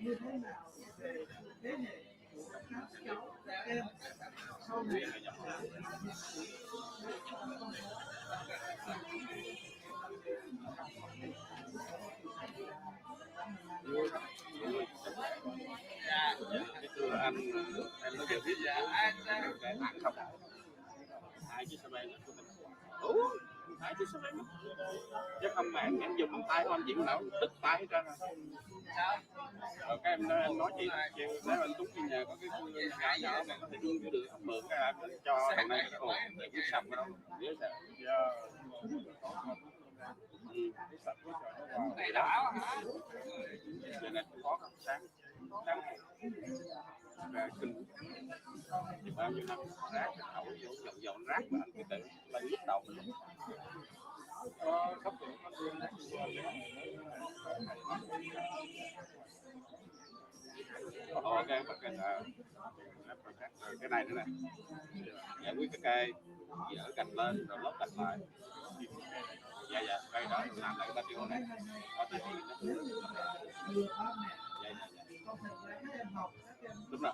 như thế nào về thế hệ của các cháu em sau này. Thưa anh, em nói việc cái thẳng không? Hai chiếc xe bay nó hai chiếc xe bay chứ không mà em dùng bằng tay không, anh chỉ nào đứt tay hết trơn. Rồi cái em nói chị kêu nếu anh Tuấn về nhà có cái gái nhỏ này có thể đun được không, mượn cái em cho thằng này cái ồn để cái sập cái đó dễ sợ. Này đỏ hả? Cho nên có sáng ra kinh thì bao nhiêu năm rác đậu vô dọn rác mà anh cứ tự lên lúc đầu mình có khóc được cái này nữa nè, giải quyết cái cây dỡ cành lên rồi lót cành lại. Dạ cây đó làm lại cái tiêu này có tiêu đúng rồi.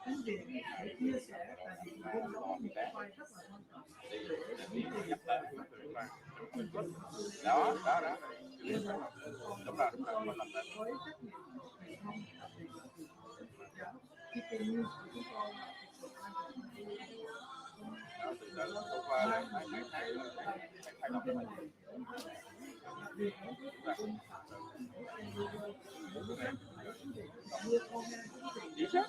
Tiếng Việt để chia sẻ tại vì bên đó một cái vai rất là quan trọng để nhập tới đó đúng rồi mình làm được với trách nhiệm truyền thông đặc biệt là từ giáo khi cái news của chúng tôi đó từ từ hôm qua là mấy thay đổi chính xác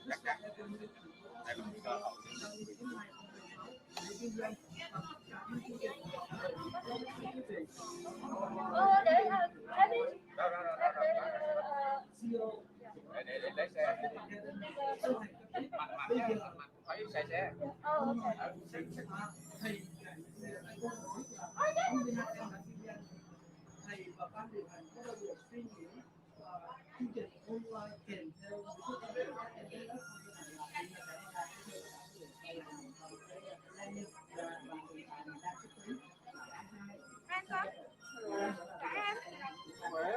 chắc đây là một cơ hội để lấy xe phải xe thầy và ban điều hành có bao giờ suy nghĩ chương trình online kèm theo những cái công việc trên lớp khỏe.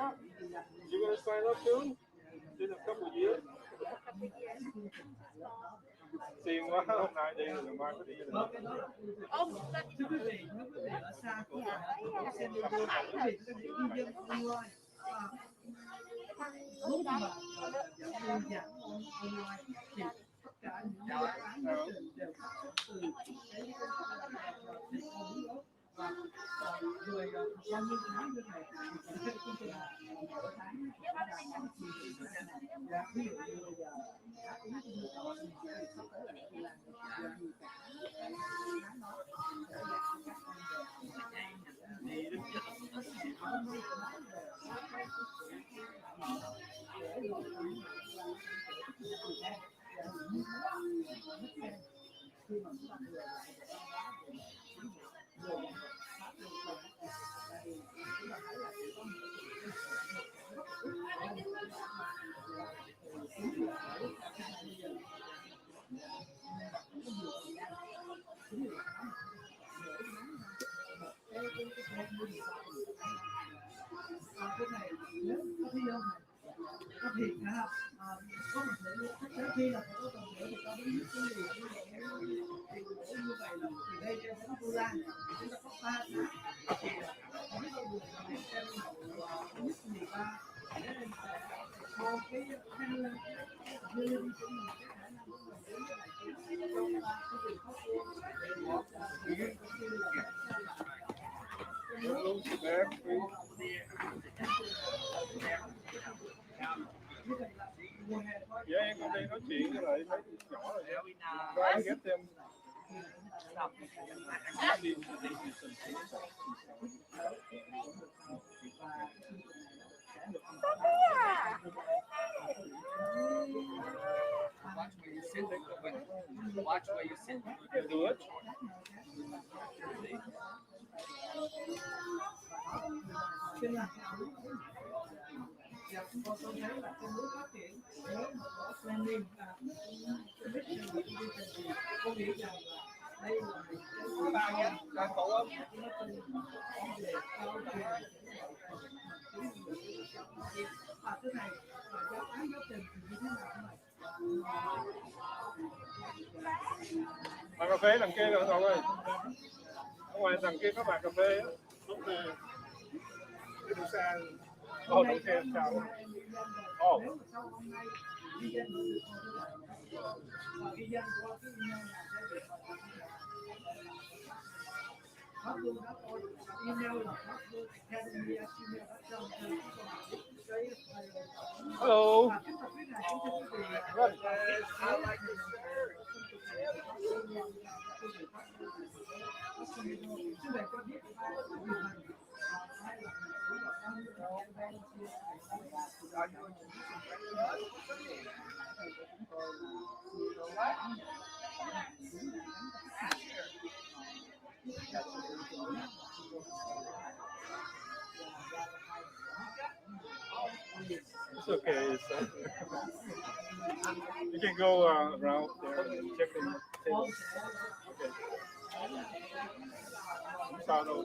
You gonna sign up soon? In a couple years. Tiền quá, hôm nay đi rồi mai có đi nữa. Thưa quý vị ở xa của xem quý vị có thể đi dân online lúc mà giảng giảng online thì tất cả những dự án chương trình đều phát xuất từ cái và người bao nhiêu tháng như này thì cái chương trình mỗi tháng và ví dụ như bây giờ đáp ứng cho nhu cầu thì sắp tới là làm nhiều cả tháng đó khi mà chúng ta cái này nếu có thấy không có thiệt hả có một thể khi là có cần nữa thì ta đến cái gì thì như vậy là thì đây trên bánh cô la chúng ta có 3 tháng thì bánh cô buộc là trên màu nhất 13 để lên sau cái khăn lên đưa đi cho mình cái khả năng của mình đến cái này trong cái việc khó khăn để bỏ ra thì cũng như là Dạ em cũng đi nói chuyện với lại mấy nhỏ rồi ra ghép thêm. Watch where you sit. Watch where you sit. Do it. Tôi thấy là cái bước phát triển nếu mà có planning và mission và chương trình thì tôi nghĩ rằng là đây là một Chào cậu không? Cái này giáo án giáo trình thì như thế nào Bàn cà phê đằng kia rồi cậu ơi. Ở ngoài đằng kia có bàn cà phê á. Đi xa. Đằng kia chào. Ồ. nếu mà sau hôm nay ghi danh được ghi danh qua cái email này sẽ được Pháp Vương đã có email là Pháp Vương academy@gmail.com. Hello. It's okay. It's okay. You can go around there and check the table. Okay. Không sao đâu.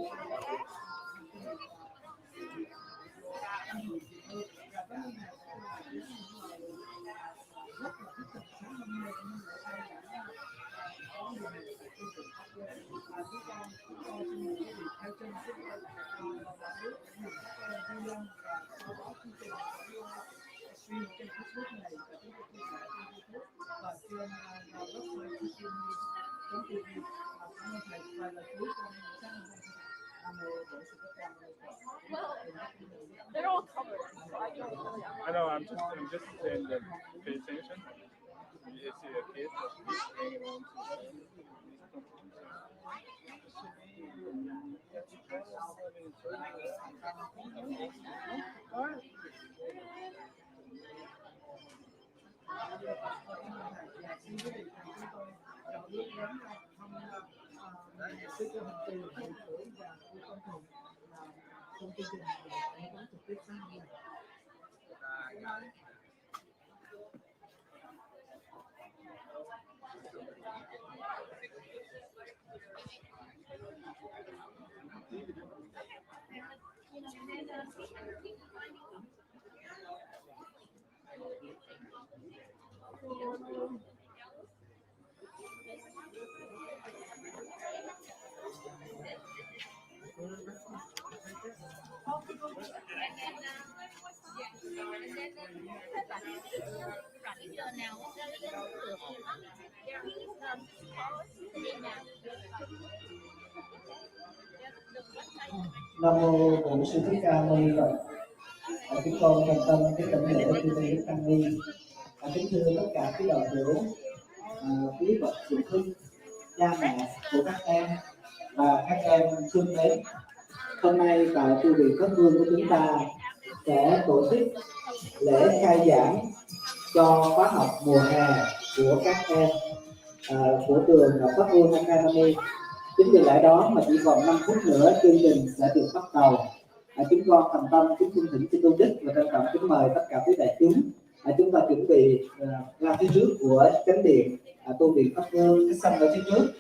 They're all covered, so I don't really I know. I'm just saying that pay attention. You see a kid hanging on Nam mô Bổn Sư Thích Ca Mâu Ni Phật. Chúng con thành tâm cái tận lễ chư tôn đức tăng ni. Kính thưa tất cả quý đạo hữu, quý bậc phụ huynh, cha mẹ của các em và các em thương mến. Hôm nay tại tu viện Pháp Vương của chúng ta sẽ tổ chức lễ khai giảng cho khóa học mùa hè của các em của trường Pháp Vương Academy. Chính vì lẽ đó mà chỉ còn 5 phút nữa chương trình sẽ được bắt đầu. Chúng con thành tâm kính cung thỉnh chư tôn đức và trân trọng kính mời tất cả quý đại chúng. Chúng ta chuẩn bị ra phía trước của chánh điện tu viện Pháp Vương cái sân ở phía trước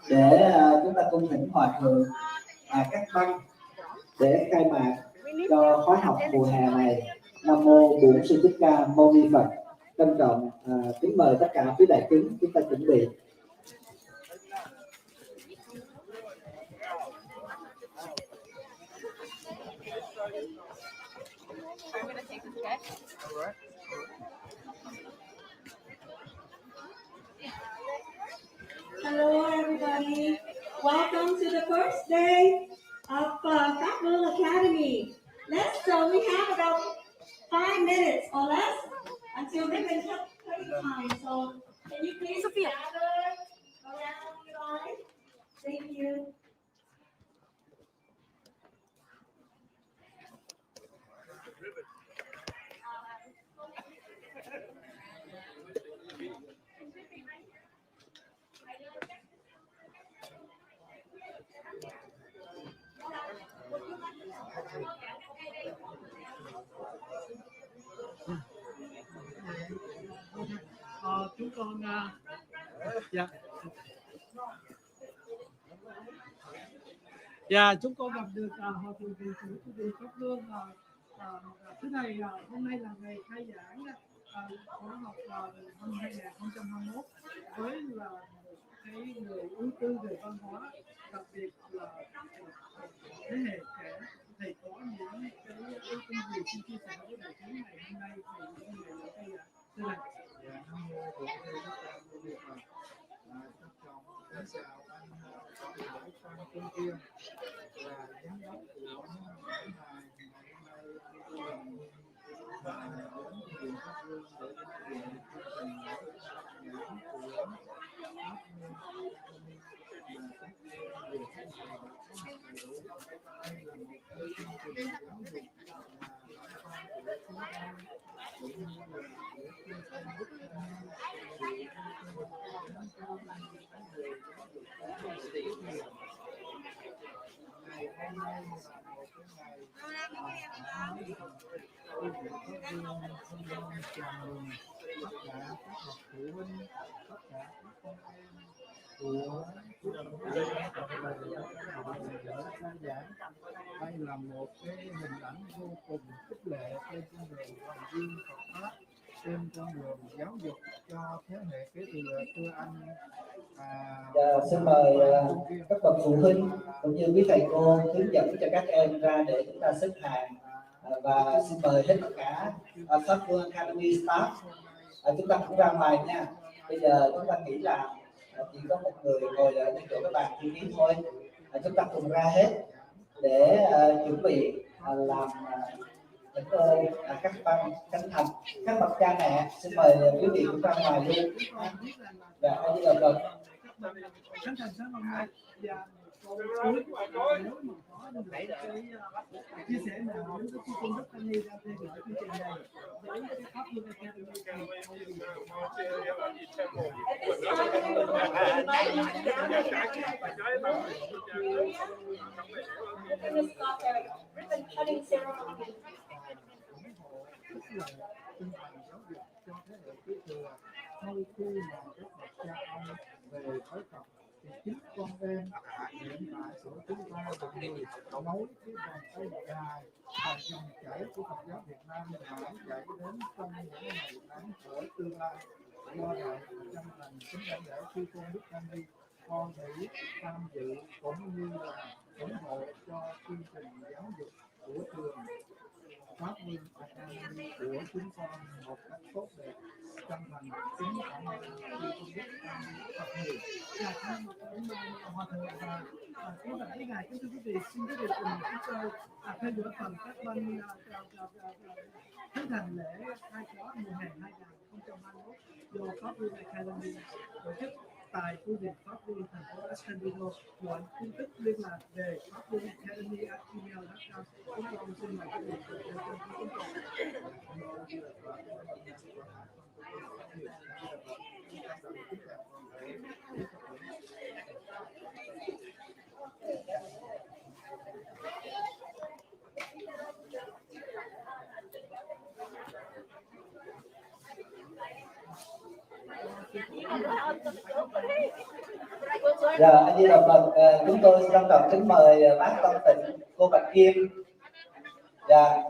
để chúng ta cung thỉnh hòa thượng các băng để khai mạc cho khóa học mùa hè này. Nam mô Bổn Sư Thích Ca Mâu Ni Phật. Trân trọng kính mời tất cả quý đại chúng chúng ta chuẩn bị. I'm going to take this check. Hello everybody, welcome to the first day of Pháp Vương Academy. We have about 5 minutes or less until ribbon cutting time. So can you please gather around you guys? Thank you. Chúng con dạ. Dạ, chúng con gặp được Hòa thượng Trụ trì Pháp Vương. Thứ này hôm nay là ngày khai giảng khóa học năm 2021 với là cái người ưu tư về văn hóa, đặc biệt là thế hệ trẻ. Thầy có những cái ưu tư gì xin chia sẻ với đại chúng ngày hôm nay thì những người lễ khai giảng thưa thầy. Dạ, Nam mô Bổn Sư Thích Ca Mâu Ni Phật. Trân trọng kính chào anh Phó Lễ Phan Trung Kiên là giám đốc của ngày hôm nay đến Viện Pháp Vương để thực hiện chương trình giảng của Pháp Vương là các việc về hay là một cái chương trình giáo dục bà con của chúng ta cũng như là của chuyên san đức ngày hôm nay là một cái ngày tôi xin chào mừng tất cả các bậc phụ huynh, tất cả các con em của khai giảng. Đây là một cái hình ảnh vô cùng khích lệ trên con đường hoàn duyên Phật pháp, trên con đường giáo dục cho thế hệ kế thừa. Thưa anh xin mời các bậc phụ huynh cũng như quý thầy cô hướng dẫn cho các em ra để chúng ta xếp hàng, và xin mời hết tất cả Pháp Vương Academy staff. Chúng ta cũng ra ngoài nha. Bây giờ chúng ta nghĩ là chỉ có một người ngồi ở chỗ các bạn thư ký thôi. Chúng ta cùng ra hết để chuẩn bị làm những các ban khánh thành. Các bậc cha mẹ xin mời quý vị cũng ra ngoài luôn. Dạ, bây giờ rồi. Khánh thành sáng hôm nay và cuối nếu mà có được cái chia sẻ nào với cái cô Đức Anh Nhi ra theo dõi chương trình này với cái Pháp Vương Academy ribbon cutting ceremony. tinh thần giáo dục cho thế hệ kế thừa. Sau khi mà các bậc cha ông về khói Phật thì chính con em hiện tại của chúng ta là người nối cái vòng tay dài và dòng chảy của Phật giáo Việt Nam mãi chạy đến trong những ngày tháng ở tương lai. Do vậy, chân thành kính lãnh lễ chư tôn đức tăng ni, con hãy tham dự cũng như là ủng hộ cho chương trình giáo dục của trường Pháp Vương Academy của chúng con một cách tốt đẹp. Chân thành kính cảm ơn chư tôn đức tăng ni Phật nhiều. Hòa thượng và có vẻ ngài kính thưa quý vị, xin quý vị cùng chúng tôi theo dõi phần các ban khánh thành lễ khai khóa mùa hè 2021 do Pháp Vương Academy tổ chức tại khu vực Pháp Vương thành phố Escondido. Mọi tin tức liên lạc về Pháp Vương Academy @gmail.com. Chúng tôi xin mời quý vị cùng theo chân chúng tôi. Dạ, anh Di Đà Phật, chúng tôi trân trọng kính mời bác Tâm Tịnh, cô Bạch Kim. Dạ.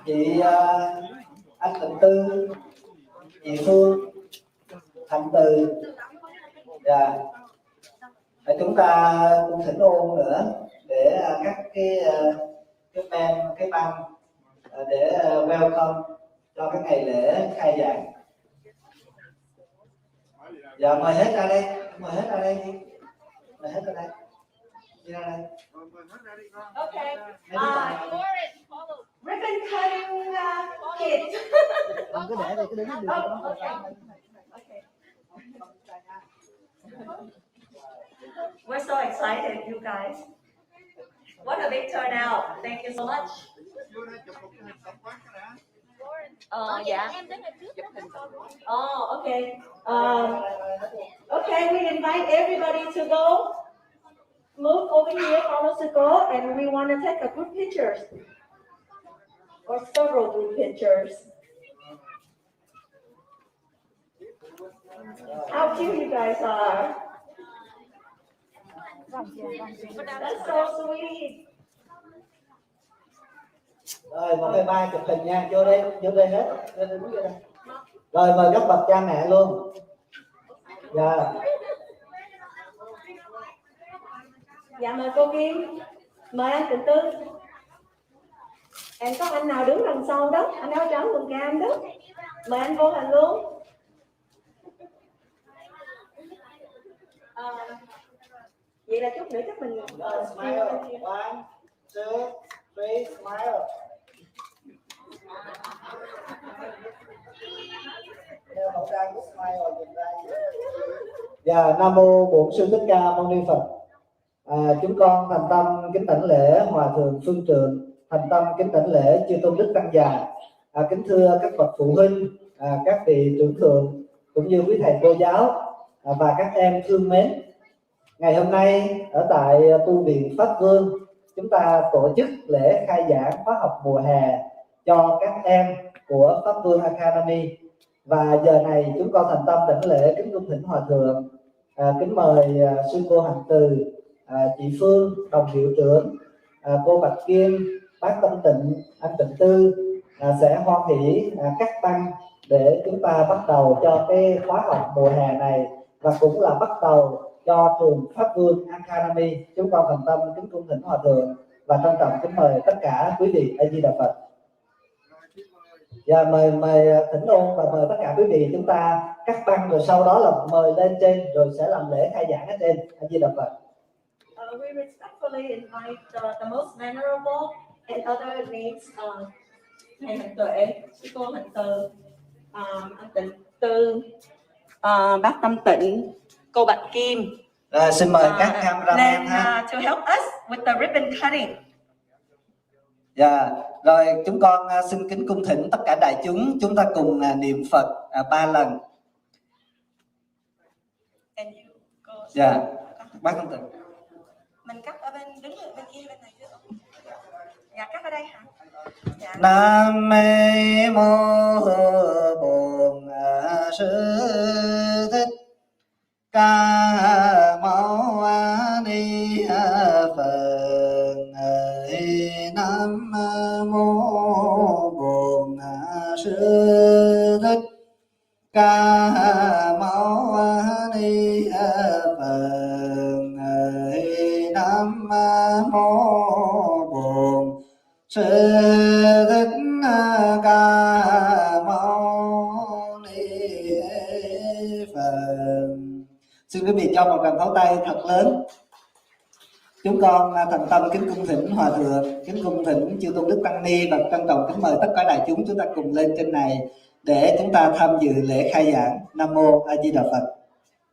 Chị anh Tịnh Tư, chị Phương, Thành Từ. Dạ. Chúng ta cũng thỉnh ôn nữa để các cái ban để welcome cho cái ngày lễ khai giảng. Dạ, mời hết ra đây, mời hết ra đây đi, mời hết ra đây, đi ra đây. Okay. Lauren, Ribbon cutting kit. Không cứ để đây, cứ đứng được. Okay. We're so excited, you guys. What a big turnout. Thank you so much. dạ. Em đến trước. Oh, okay. Okay, we invite everybody to go. Move over here, follow to go, and we want to take a group pictures or several group pictures. How cute you guys are. That's so sweet. Rồi 1, 2, 3 chụp hình nha, vô đây hết. Vô đây. Rồi mời các bậc cha mẹ luôn. Dạ. Dạ mời cô Kim. Mời anh Tịnh Tư. Em có anh nào đứng đằng sau đó, anh áo trắng quần cam đó. Mời anh vô hành luôn. Vậy là chút nữa chắc mình Smile. 1, 2, 3, smile. Dạ, Nam mô Bổn Sư Thích Ca Mâu Ni Phật. Chúng con thành tâm kính đảnh lễ Hòa thượng Phương Trượng, thành tâm kính đảnh lễ chư tôn đức tăng già. Kính thưa các bậc phụ huynh, các vị trưởng thượng cũng như quý thầy cô giáo và các em thương mến. Ngày hôm nay ở tại tu viện Pháp Vương, chúng ta tổ chức lễ khai giảng khóa học mùa hè cho các em của Pháp Vương Academy. Và giờ này chúng con thành tâm đảnh lễ kính cung thỉnh Hòa thượng, kính mời sư cô Hạnh Từ, chị Phương, đồng hiệu trưởng, cô Bạch Kim, bác Tâm Tịnh, anh Tịnh Tư sẽ hoan hỷ cắt băng để chúng ta bắt đầu cho cái khóa học mùa hè này, và cũng là bắt đầu cho trường Pháp Vương Academy. Chúng con thành tâm kính cung thỉnh Hòa thượng và trân trọng kính mời tất cả quý vị A Di Đà Phật. Dạ, mời thỉnh ôn và mời tất cả quý vị chúng ta cắt băng, rồi sau đó là mời lên trên rồi sẽ làm lễ khai giảng ở trên. A Di Đà Phật. We respectfully invite the most venerable and other names, thầy Hạnh Tuệ, sư cô Hạnh Từ, anh Tịnh Tư, bác Tâm Tịnh, cô Bạch Kim. Xin mời các cameraman to help us with the ribbon cutting. Dạ, rồi chúng con xin kính cung thỉnh tất cả đại chúng ta cùng niệm Phật 3 lần. Dạ, bác Tâm Tịnh. Mình cắt ở bên, đứng ở bên kia bên này chứ? Dạ, cắt ở đây hả? Dạ. Nam mô Bổn Sư Thích Ca Mâu Ni Phật. Nam mô Bổn Sư Thích Ca Mâu Ni Phật. Nam mô Bổn Sư Thích Ca Mâu Ni Phật. Xin quý vị cho một tràng pháo tay thật lớn. Chúng con thành tâm kính cung thỉnh Hòa thượng, kính cung thỉnh chư tôn đức tăng ni và trân trọng kính mời tất cả đại chúng ta cùng lên trên này để chúng ta tham dự lễ khai giảng. Nam mô A Di Đà Phật.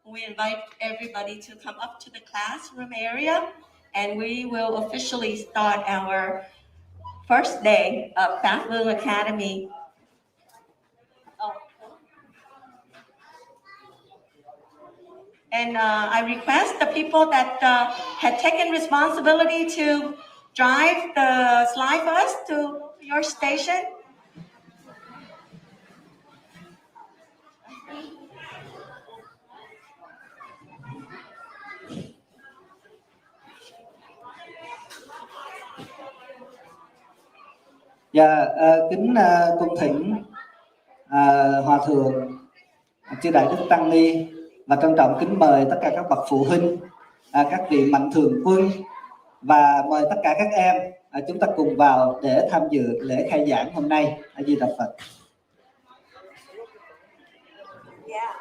We invite everybody to come up to the classroom area, and we will officially start our first day of Pháp Vương Academy. And I request the people that had taken responsibility to drive the slide bus to your station. Dạ, kính cung thỉnh Hòa thượng, chư đại đức tăng ni và trân trọng kính mời tất cả các bậc phụ huynh, các vị mạnh thường quân và mời tất cả các em chúng ta cùng vào để tham dự lễ khai giảng hôm nay. A Di Đà Phật. Yeah.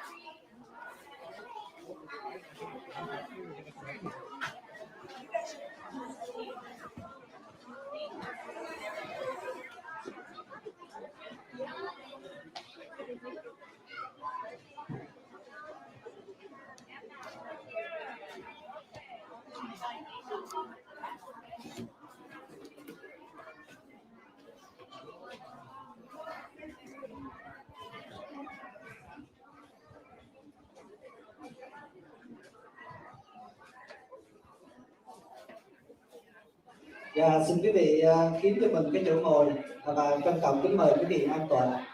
Dạ, xin quý vị kiếm cho mình cái chỗ ngồi và trân trọng kính mời quý vị an toàn.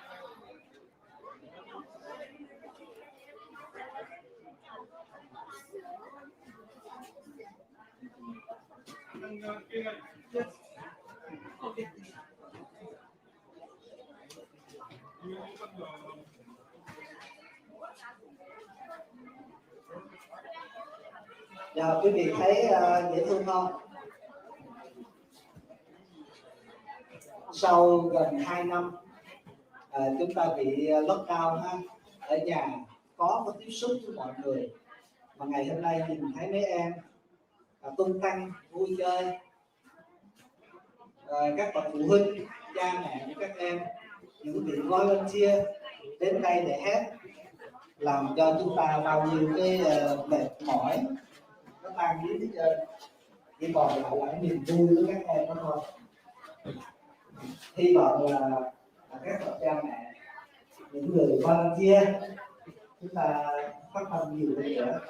Dạ, quý vị thấy dễ thương không? Sau gần 2 năm chúng ta bị lockdown ha, ở nhà có tiếp xúc với mọi người, mà ngày hôm nay nhìn thấy mấy em tung tăng vui chơi, các bậc phụ huynh, cha mẹ của các em, những vị volunteer đến đây để hát, làm cho chúng ta bao nhiêu cái mệt mỏi nó tan biến hết trơn, chỉ còn lại là niềm vui với các em đó thôi. Hy vọng là các bậc cha mẹ, những người volunteer, chúng ta phát huy nhiều hơn nữa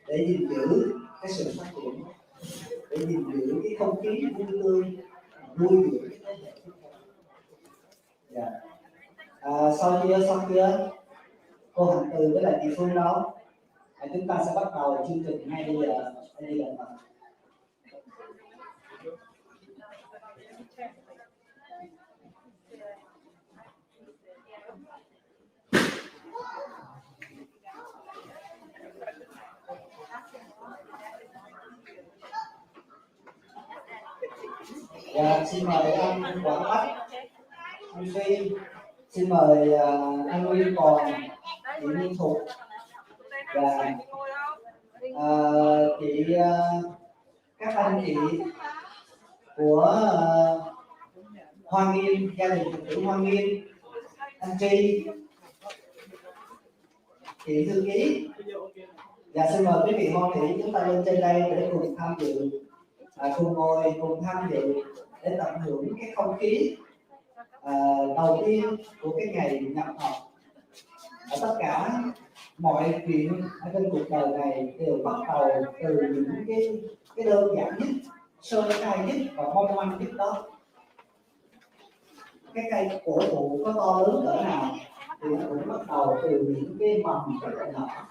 để gìn giữ cái sự phát triển, để gìn giữ cái không khí vui tươi, nuôi dưỡng cái thế hệ tiếp theo. Dạ. Xong chưa cô Hạnh Từ với lại chị Phương đâu? Chúng ta sẽ bắt đầu chương trình ngay bây giờ. Đây là dạ, xin mời anh Quảng Bách, anh Phi, xin mời anh Nguyên Còn, chị Nguyên Thục và chị các anh chị của Hoa Nghiêm, gia đình Phật tử Hoa Nghiêm, anh Tri, chị thư ký. Dạ, xin mời quý vị hoan hỷ chúng ta lên trên đây để cùng tham dự, cùng ngồi cùng tham dự để tận hưởng cái không khí đầu tiên của cái ngày nhập học. Tất cả mọi chuyện ở trên cuộc đời này đều bắt đầu từ những cái đơn giản nhất, sơ khai nhất và mong manh nhất đó. Cái cây cổ thụ có to lớn cỡ nào thì nó cũng bắt đầu từ những cái mầm rất là nhỏ.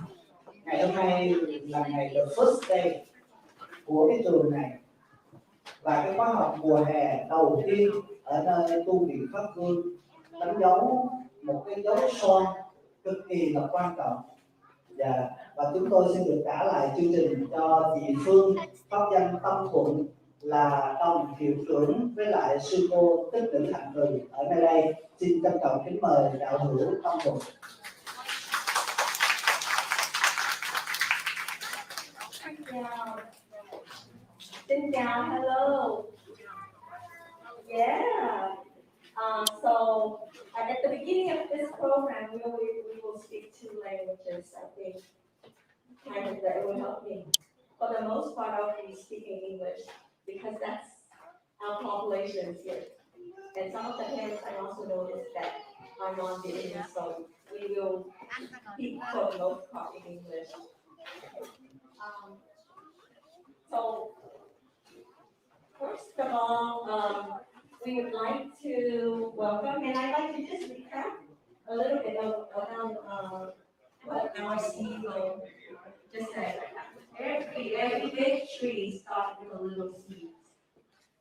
Ngày hôm nay là ngày the first day của cái trường này, và cái khóa học mùa hè đầu tiên ở nơi tu viện Pháp Vương, đánh dấu một cái dấu son cực kỳ là quan trọng. Và chúng tôi xin được trả lại chương trình cho chị Phương, pháp danh Tâm Thuận, là đồng hiệu trưởng với lại sư cô Tích Nữ Hạnh Từ ở nơi đây. Xin trân trọng kính mời đạo hữu Tâm Thuận. Xin chào, hello. Yeah. So at the beginning of this program, we will speak two languages. I think kind of that will help me. For the most part, I'll be speaking English because that's our population here. And some of the parents I also noticed that are non-Vietnamese, so we will speak for the most part in English. So first of all, we would like to welcome, and I'd like to just recap a little bit around what our CEO just said. Every big tree starts with a little seed.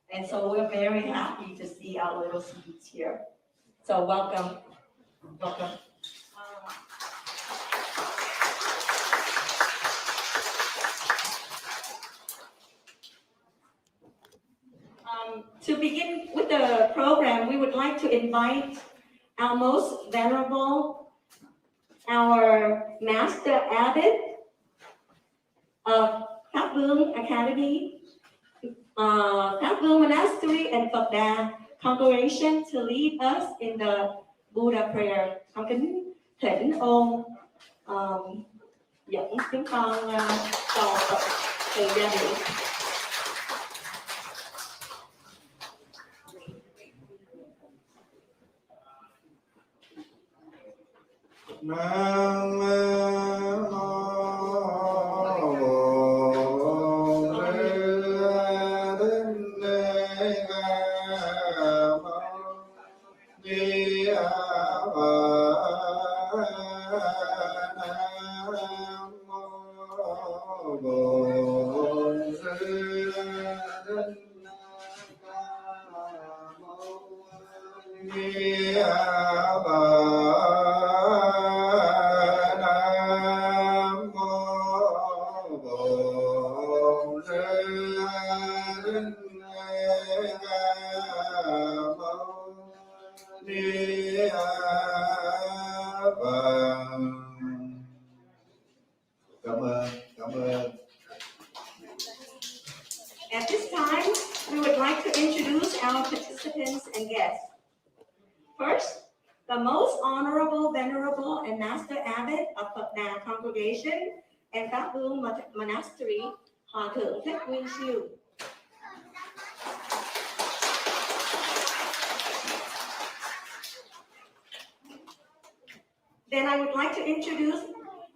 And so we're very happy to see our little seeds here. So welcome. Welcome. To begin with the program, we would like to invite our most venerable, our Master Abbot of Pháp Vương Academy, Pháp Vương Monastery and Phật Đà congregation to lead us in the Buddha prayer. Con kính thỉnh ôn dẫn chúng con cầu Phật từ gia đình. Nam bổn Thích Ca Mâu Ni Phật. Cảm ơn. At this time, we would like to introduce our participants and guests. First, the most honorable, venerable, and master abbot of Phật Đà Congregation and Pháp Vương Monastery, Hòa Thượng Thích Nguyên Siêu. Then I would like to introduce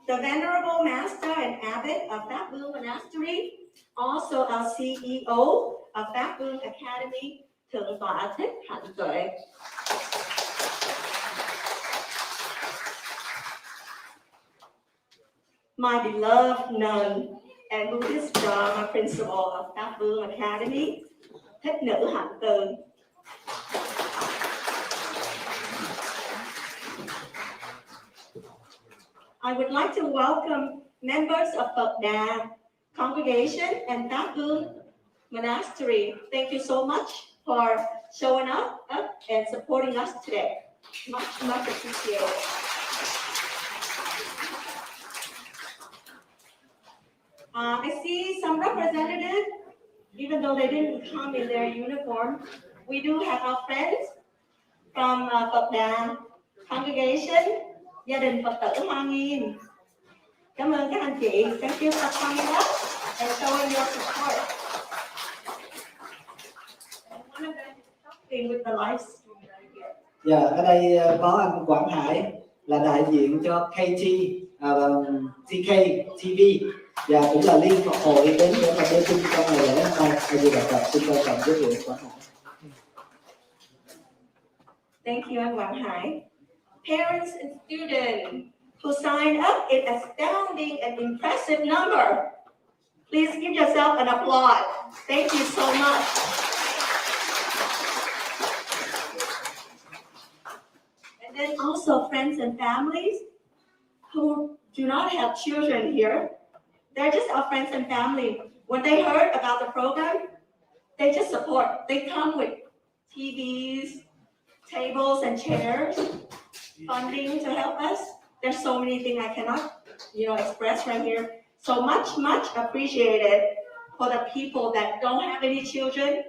the venerable master and abbot of Pháp Vương Monastery, also our CEO of Pháp Vương Academy, Thượng tọa Thích Hạnh Tuệ. My beloved nun and Buddhist Dharma principal of Pháp Vương Academy, Thích Nữ Hạnh Từ. I would like to welcome members of Phật Đà Congregation and Pháp Vương Monastery. Thank you so much for showing up and supporting us today. Much appreciated. I see some representatives, even though they didn't come in their uniform. We do have our friends from Phật Đà Congregation, gia đình Phật tử Hoa Nghiêm. Cảm ơn các anh chị. Thank you for coming up and showing your support. And one of them is helping with the live stream right here. Dạ, ở đây có anh Quảng Hải là đại diện cho TK TV và cũng là liên hợp hội đến để mà đưa tin trong ngày lễ hôm nay. Bây giờ gặp xin trân trọng giới thiệu Quảng Hải. Thank you, anh Quảng Hải. Parents and students who signed up in astounding and impressive number. Please give yourself an applause. Thank you so much. And then also friends and families who do not have children here. They're just our friends and family. When they heard about the program, they just support. They come with TVs, tables and chairs, funding to help us. There's so many things I cannot, express right here. So much appreciated for the people that don't have any children,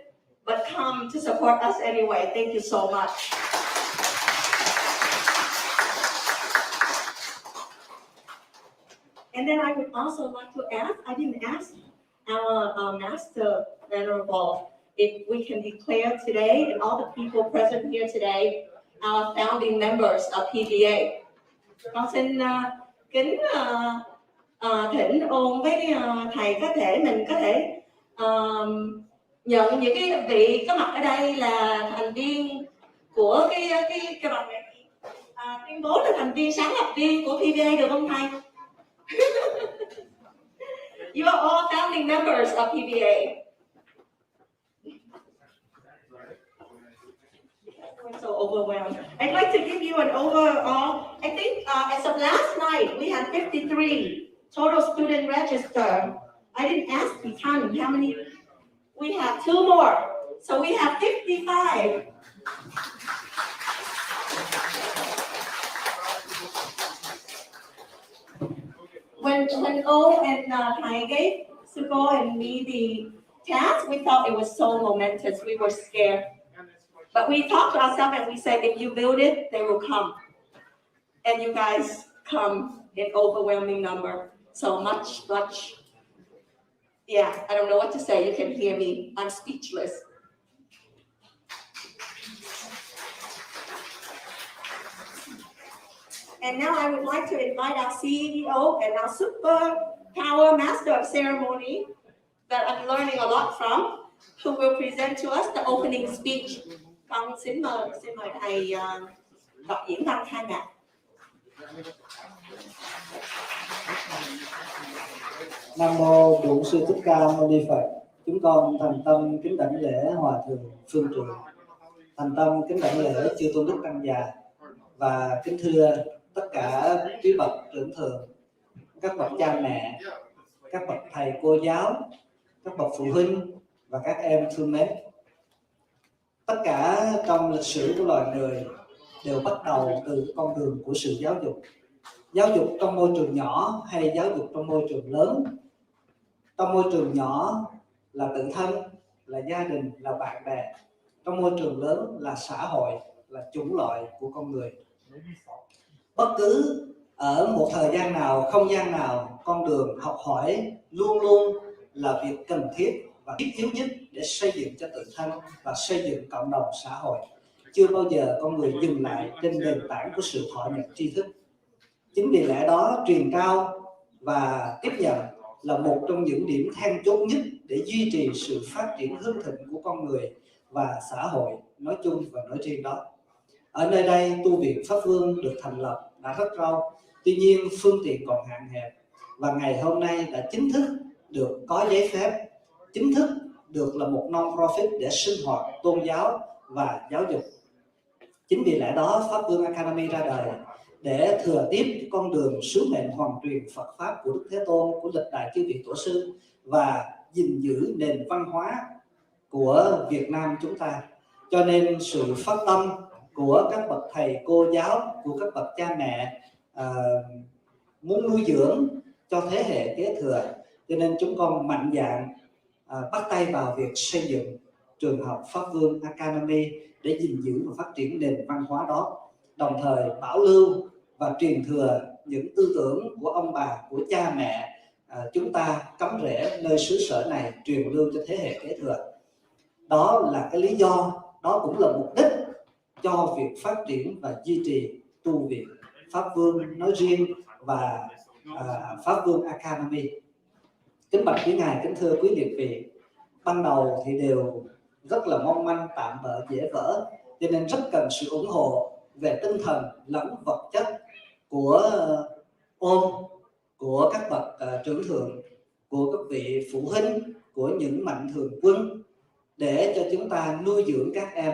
but come to support us anyway. Thank you so much. And then I would also like to ask, I didn't ask our Master Venerable if we can declare today, and all the people present here today, our founding members of PVA. Con xin kính thỉnh ôn với thầy mình có thể nhận những cái vị có mặt ở đây là thành viên của cái bằng này, tuyên bố là thành viên sáng lập viên của PVA được không thầy? You are all founding members of PVA. So overwhelmed. I'd like to give you an overall. I think as of last night, we had 53 total student register. I didn't ask the time how many. We have 2 more. So we have 55. When O and Thai gave Suko and me the task, we thought it was so momentous. We were scared. But we talked to ourselves and we said, if you build it, they will come. And you guys come in overwhelming number. So much. Yeah, I don't know what to say. You can hear me. I'm speechless. And now I would like to invite our CEO and our super power master of ceremony that I'm learning a lot from, who will present to us the opening speech. Con xin mời thầy đọc diễn văn khai mạc. Nam mô Bổn Sư Thích Ca Mâu Ni Phật. Chúng con thành tâm kính đảnh lễ Hòa Thượng Phương Trụ, thành tâm kính đảnh lễ chư tôn đức tăng già, và kính thưa tất cả quý bậc trưởng thượng, các bậc cha mẹ, các bậc thầy cô giáo, các bậc phụ huynh và các em thương mến. Tất cả trong lịch sử của loài người đều bắt đầu từ con đường của sự giáo dục. Giáo dục trong môi trường nhỏ hay giáo dục trong môi trường lớn. Trong môi trường nhỏ là tự thân, là gia đình, là bạn bè. Trong môi trường lớn là xã hội, là chủng loại của con người. Bất cứ ở một thời gian nào, không gian nào, con đường học hỏi luôn luôn là việc cần thiết và thiết yếu nhất để xây dựng cho tự thân và xây dựng cộng đồng xã hội. Chưa bao giờ con người dừng lại trên nền tảng của sự thọ nhận tri thức. Chính vì lẽ đó, truyền trao và tiếp nhận là một trong những điểm then chốt nhất để duy trì sự phát triển hưng thịnh của con người và xã hội nói chung và nói riêng đó. Ở nơi đây, tu viện Pháp Vương được thành lập đã rất lâu, tuy nhiên phương tiện còn hạn hẹp, và ngày hôm nay đã chính thức được có giấy phép, chính thức được là một non-profit để sinh hoạt tôn giáo và giáo dục. Chính vì lẽ đó, Pháp Vương Academy ra đời để thừa tiếp con đường sứ mệnh hoàn truyền Phật Pháp của Đức Thế Tôn, của lịch đại chư vị tổ sư, và gìn giữ nền văn hóa của Việt Nam chúng ta. Cho nên sự phát tâm của các bậc thầy cô giáo, của các bậc cha mẹ muốn nuôi dưỡng cho thế hệ kế thừa, cho nên chúng con mạnh dạn bắt tay vào việc xây dựng trường học Pháp Vương Academy để gìn giữ và phát triển nền văn hóa đó, đồng thời bảo lưu và truyền thừa những tư tưởng của ông bà, của cha mẹ chúng ta cắm rễ nơi xứ sở này, truyền lưu cho thế hệ kế thừa. Đó là cái lý do, đó cũng là mục đích cho việc phát triển và duy trì tu viện Pháp Vương nói riêng và Pháp Vương Academy. Kính bạch quý ngài, kính thưa quý liệt vị, ban đầu thì đều rất là mong manh, tạm bợ, dễ vỡ, cho nên rất cần sự ủng hộ về tinh thần lẫn vật chất của của các bậc trưởng thượng, của các vị phụ huynh, của những mạnh thường quân, để cho chúng ta nuôi dưỡng các em.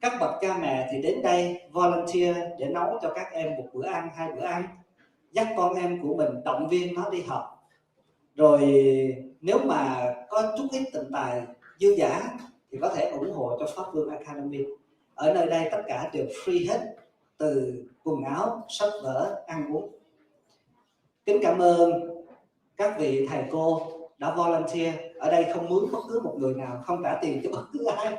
Các bậc cha mẹ thì đến đây volunteer để nấu cho các em một bữa ăn, 2 bữa ăn, dắt con em của mình, động viên nó đi học. Rồi nếu mà có chút ít tịnh tài dư dả thì có thể ủng hộ cho Pháp Vương Academy. Ở nơi đây tất cả đều free hết, từ quần áo, sách vở, ăn uống. Kính cảm ơn các vị thầy cô đã volunteer. Ở đây không mướn bất cứ một người nào, không trả tiền cho bất cứ ai.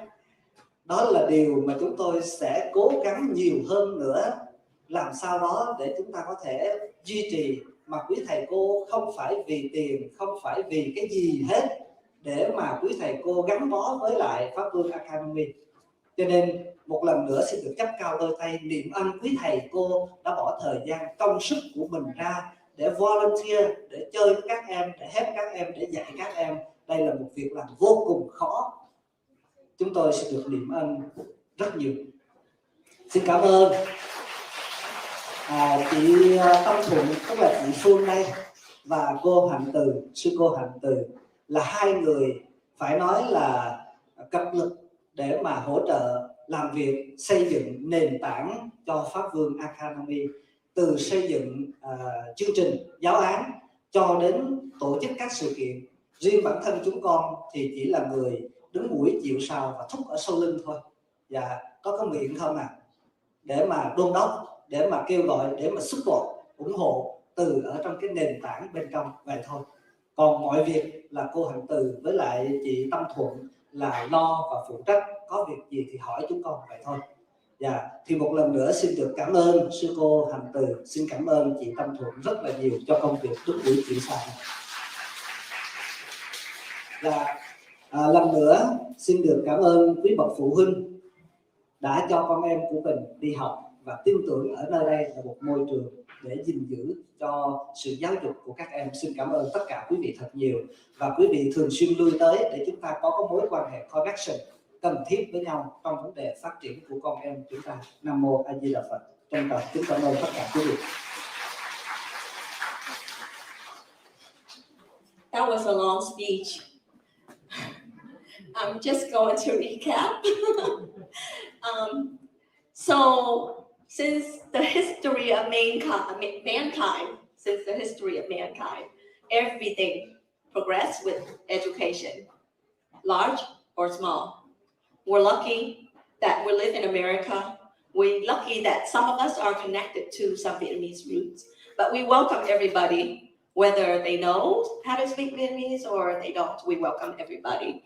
Đó là điều mà chúng tôi sẽ cố gắng nhiều hơn nữa, làm sao đó để chúng ta có thể duy trì, mà quý thầy cô không phải vì tiền, không phải vì cái gì hết, để mà quý thầy cô gắn bó với lại Pháp Vương Academy. Cho nên một lần nữa xin được chắp cao đôi tay niệm ân quý thầy cô đã bỏ thời gian công sức của mình ra để volunteer, để chơi với các em, để help các em, để dạy các em. Đây là một việc làm vô cùng khó. Chúng tôi sẽ được niệm ân rất nhiều. Xin cảm ơn chị Tâm Thuận, tức là chị Phương đây, và cô Hạnh Từ, sư cô Hạnh Từ, là hai người phải nói là cập lực để mà hỗ trợ làm việc xây dựng nền tảng cho Pháp Vương Academy, từ xây dựng chương trình giáo án cho đến tổ chức các sự kiện. Riêng bản thân chúng con thì chỉ là người đứng mũi chịu sào và thúc ở sau lưng thôi, và có miệng không để mà đôn đốc, để mà kêu gọi, để mà support, ủng hộ từ ở trong cái nền tảng bên trong, vậy thôi. Còn mọi việc là cô Hạnh Từ với lại chị Tâm Thuận là lo và phụ trách, có việc gì thì hỏi chúng con, vậy thôi. Thì một lần nữa xin được cảm ơn sư cô Hạnh Từ, xin cảm ơn chị Tâm Thuận rất là nhiều cho công việc đứng mũi chịu sào này. Lần nữa xin được cảm ơn quý bậc phụ huynh đã cho con em của mình đi học và tin tưởng ở nơi đây là một môi trường để gìn giữ cho sự giáo dục của các em. Xin cảm ơn tất cả quý vị thật nhiều, và quý vị thường xuyên lui tới để chúng ta có mối quan hệ connection cần thiết với nhau trong vấn đề phát triển của con em chúng ta. Nam mô A Di Đà Phật. Trân trọng kính cảm ơn tất cả quý vị. That was a long speech. I'm just going to recap. So, since the history of mankind, since the history of mankind, everything progress with education, large or small. We're lucky that we live in America. We're lucky that some of us are connected to some Vietnamese roots, but we welcome everybody, whether they know how to speak Vietnamese or they don't. We welcome everybody.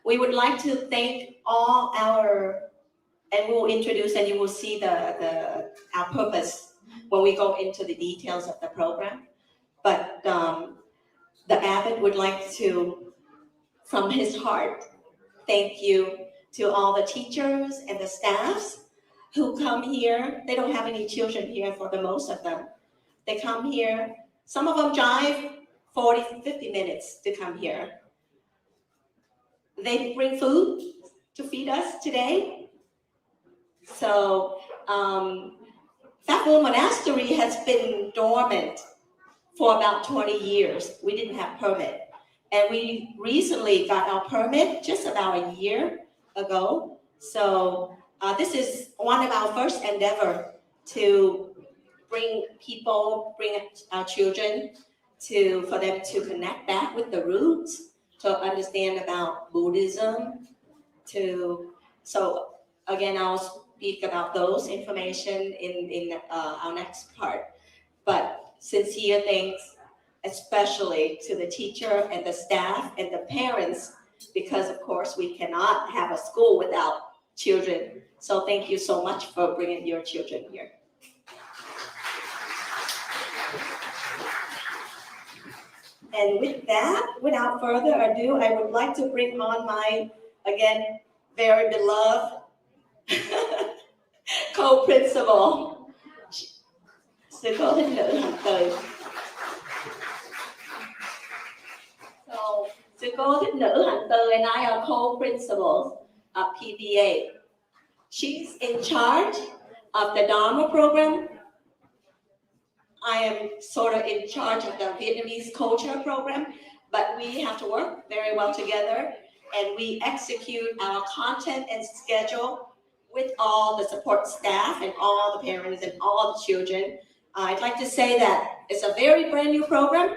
We would like to thank all our, and we will introduce and you will see our purpose when we go into the details of the program. But the abbot would like to, from his heart, thank you to all the teachers and the staffs who come here. They don't have any children here for the most of them. They come here. Some of them drive 40, 50 minutes to come here. They bring food to feed us today. So Pháp Vương Monastery has been dormant for about 20 years. We didn't have permit. And we recently got our permit just about a year ago. So this is one of our first endeavor to bring our children for them to connect back with the roots, to understand about Buddhism. So again, I'll speak about those information in our next part. But sincere thanks, especially to the teacher and the staff and the parents, because of course we cannot have a school without children. So thank you so much for bringing your children here. And with that, without further ado, I would like to bring on my, again, very beloved co-principal, sư cô thích nữ Hạnh Từ. So, sư cô thích nữ Hạnh Từ and I are co-principals of PBA. She's in charge of the Dharma program. I am sort of in charge of the Vietnamese culture program, but we have to work very well together, and we execute our content and schedule with all the support staff and all the parents and all the children. I'd like to say that it's a very brand new program,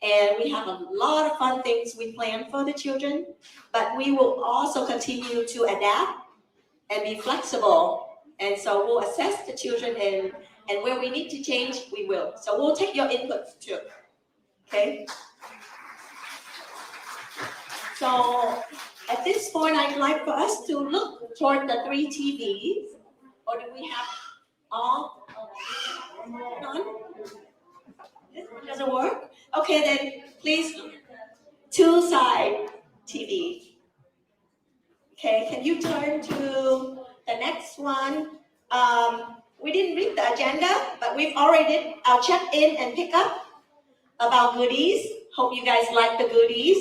and we have a lot of fun things we plan for the children, but we will also continue to adapt and be flexible. And so we'll assess the children and where we need to change, we will. So we'll take your inputs too, okay? So at this point, I'd like for us to look toward the 3 TVs, or do we have all? None? This one doesn't work? Okay, then please, 2-side TV. Okay, can you turn to the next one? We didn't read the agenda, but we've already did our check-in and pick-up about goodies. Hope you guys like the goodies.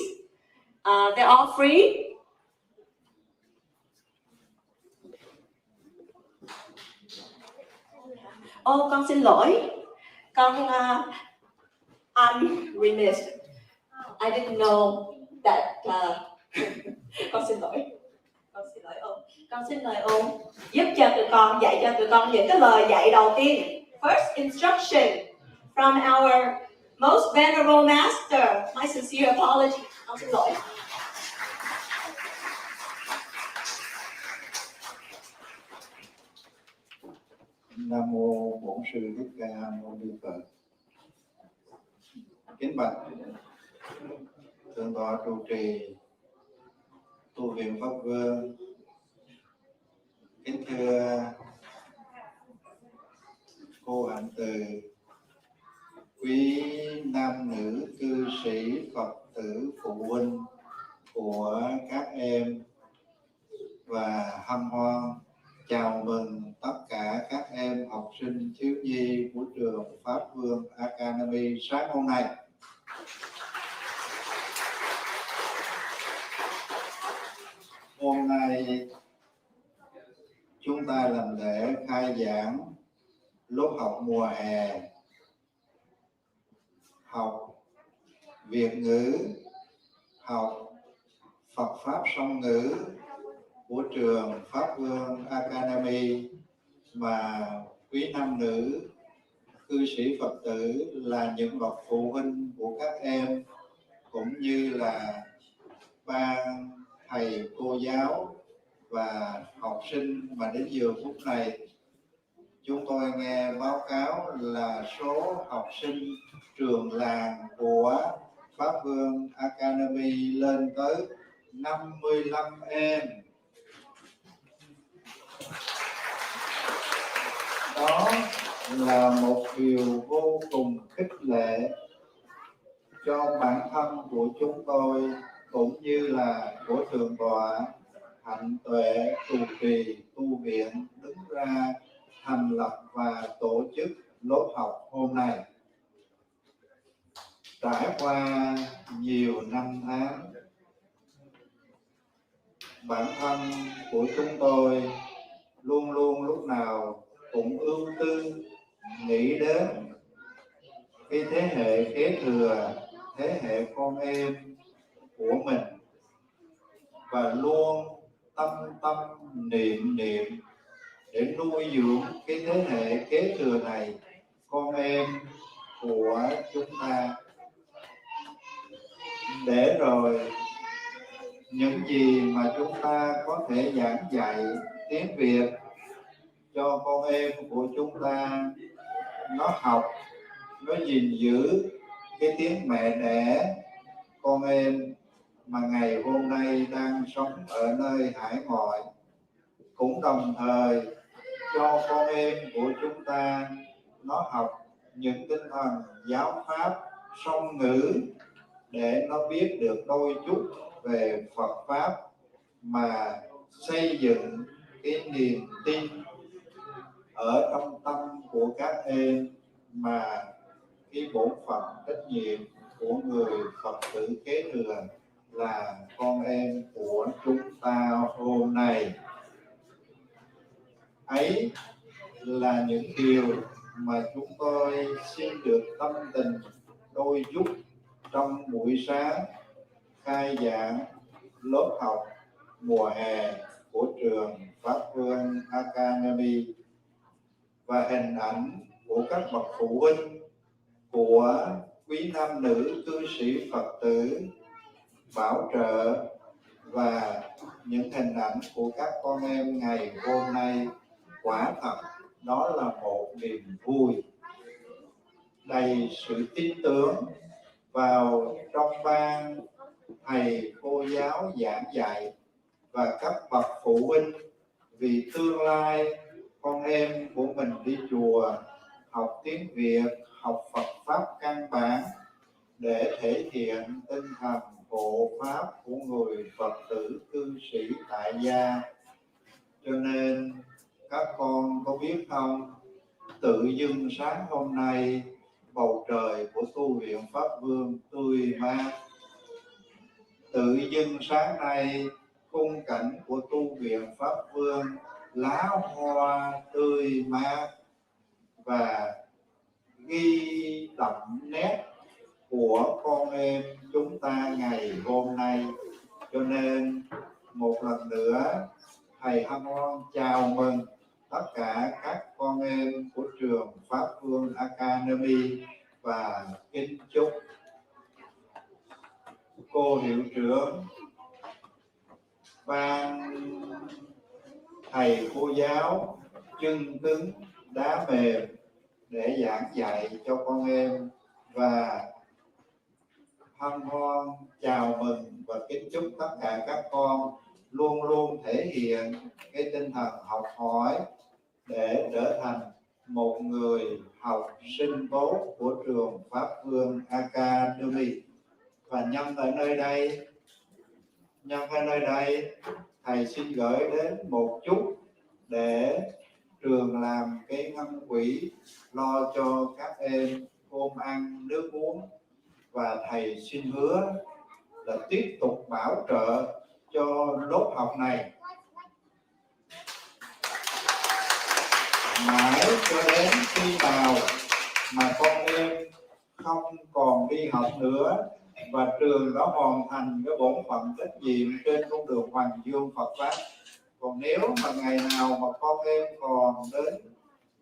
They're all free. Oh, con xin lỗi. I'm remiss. I didn't know that. Con xin lỗi. Con xin mời ông giúp cho tụi con, dạy cho tụi con những cái lời dạy đầu tiên. First instruction from our most venerable master. My sincere apology. Con xin lỗi. Nam mô Bổn Sư Thích Ca Mâu Ni Phật. Kính bạch thượng tọa trụ trì tu viện Pháp Vương. Kính thưa cô Hạnh Từ, quý nam nữ cư sĩ Phật tử phụ huynh của các em, và hân hoan chào mừng tất cả các em học sinh thiếu nhi của trường Pháp Vương Academy sáng hôm nay. Hôm nay chúng ta làm lễ khai giảng lớp học mùa hè, học Việt ngữ, học Phật Pháp song ngữ của trường Pháp Vương Academy, mà quý nam nữ cư sĩ Phật tử là những bậc phụ huynh của các em cũng như là ban thầy cô giáo và học sinh mà đến giờ phút này chúng tôi nghe báo cáo là số học sinh trường làng của Pháp Vương Academy lên tới 55 em. Đó là một điều vô cùng khích lệ cho bản thân của chúng tôi cũng như là của Thượng tọa Hạnh Tuệ trụ trì tu viện đứng ra thành lập và tổ chức lớp học hôm nay. Trải qua nhiều năm tháng, bản thân của chúng tôi luôn luôn lúc nào cũng ưu tư nghĩ đến cái thế hệ kế thừa, thế hệ con em của mình, và luôn tâm niệm để nuôi dưỡng cái thế hệ kế thừa này, con em của chúng ta, để rồi những gì mà chúng ta có thể giảng dạy tiếng Việt cho con em của chúng ta, nó học, nó gìn giữ cái tiếng mẹ đẻ con em mà ngày hôm nay đang sống ở nơi hải ngoại, cũng đồng thời cho con em của chúng ta nó học những tinh thần giáo pháp song ngữ để nó biết được đôi chút về Phật pháp, mà xây dựng cái niềm tin ở trong tâm của các em, mà cái bổn phận trách nhiệm của người Phật tử kế thừa là con em của chúng ta hôm nay. Ấy là những điều mà chúng tôi xin được tâm tình đôi chút trong buổi sáng khai giảng lớp học mùa hè của trường Pháp Vương Academy, và hình ảnh của các bậc phụ huynh, của quý nam nữ cư sĩ Phật tử bảo trợ, và những hình ảnh của các con em ngày hôm nay. Quả thật đó là một niềm vui đầy sự tin tưởng vào trong ban thầy cô giáo giảng dạy và các bậc phụ huynh, vì tương lai con em của mình đi chùa học tiếng Việt, học Phật pháp căn bản để thể hiện tinh thần hộ pháp của người Phật tử cư sĩ tại gia. Cho nên các con có biết không, tự dưng sáng hôm nay bầu trời của tu viện Pháp Vương tươi mát, tự dưng sáng nay khung cảnh của tu viện Pháp Vương lá hoa tươi mát, và ghi đậm nét của con em chúng ta ngày hôm nay. Cho nên một lần nữa thầy hân hoan chào mừng tất cả các con em của trường Pháp Vương Academy, và kính chúc cô hiệu trưởng, ban thầy cô giáo chân cứng đá mềm để giảng dạy cho con em, và hân hoan chào mừng và kính chúc tất cả các con luôn luôn thể hiện cái tinh thần học hỏi để trở thành một người học sinh tốt của trường Pháp Vương Academy. Và nhân ở nơi đây thầy xin gửi đến một chút để trường làm cái ngân quỹ lo cho các em cơm ăn nước uống, và thầy xin hứa là tiếp tục bảo trợ cho lớp học này mãi cho đến khi nào mà con em không còn đi học nữa, và trường đã hoàn thành cái bổn phận trách nhiệm trên con đường hoàng dương Phật pháp. Còn nếu mà ngày nào mà con em còn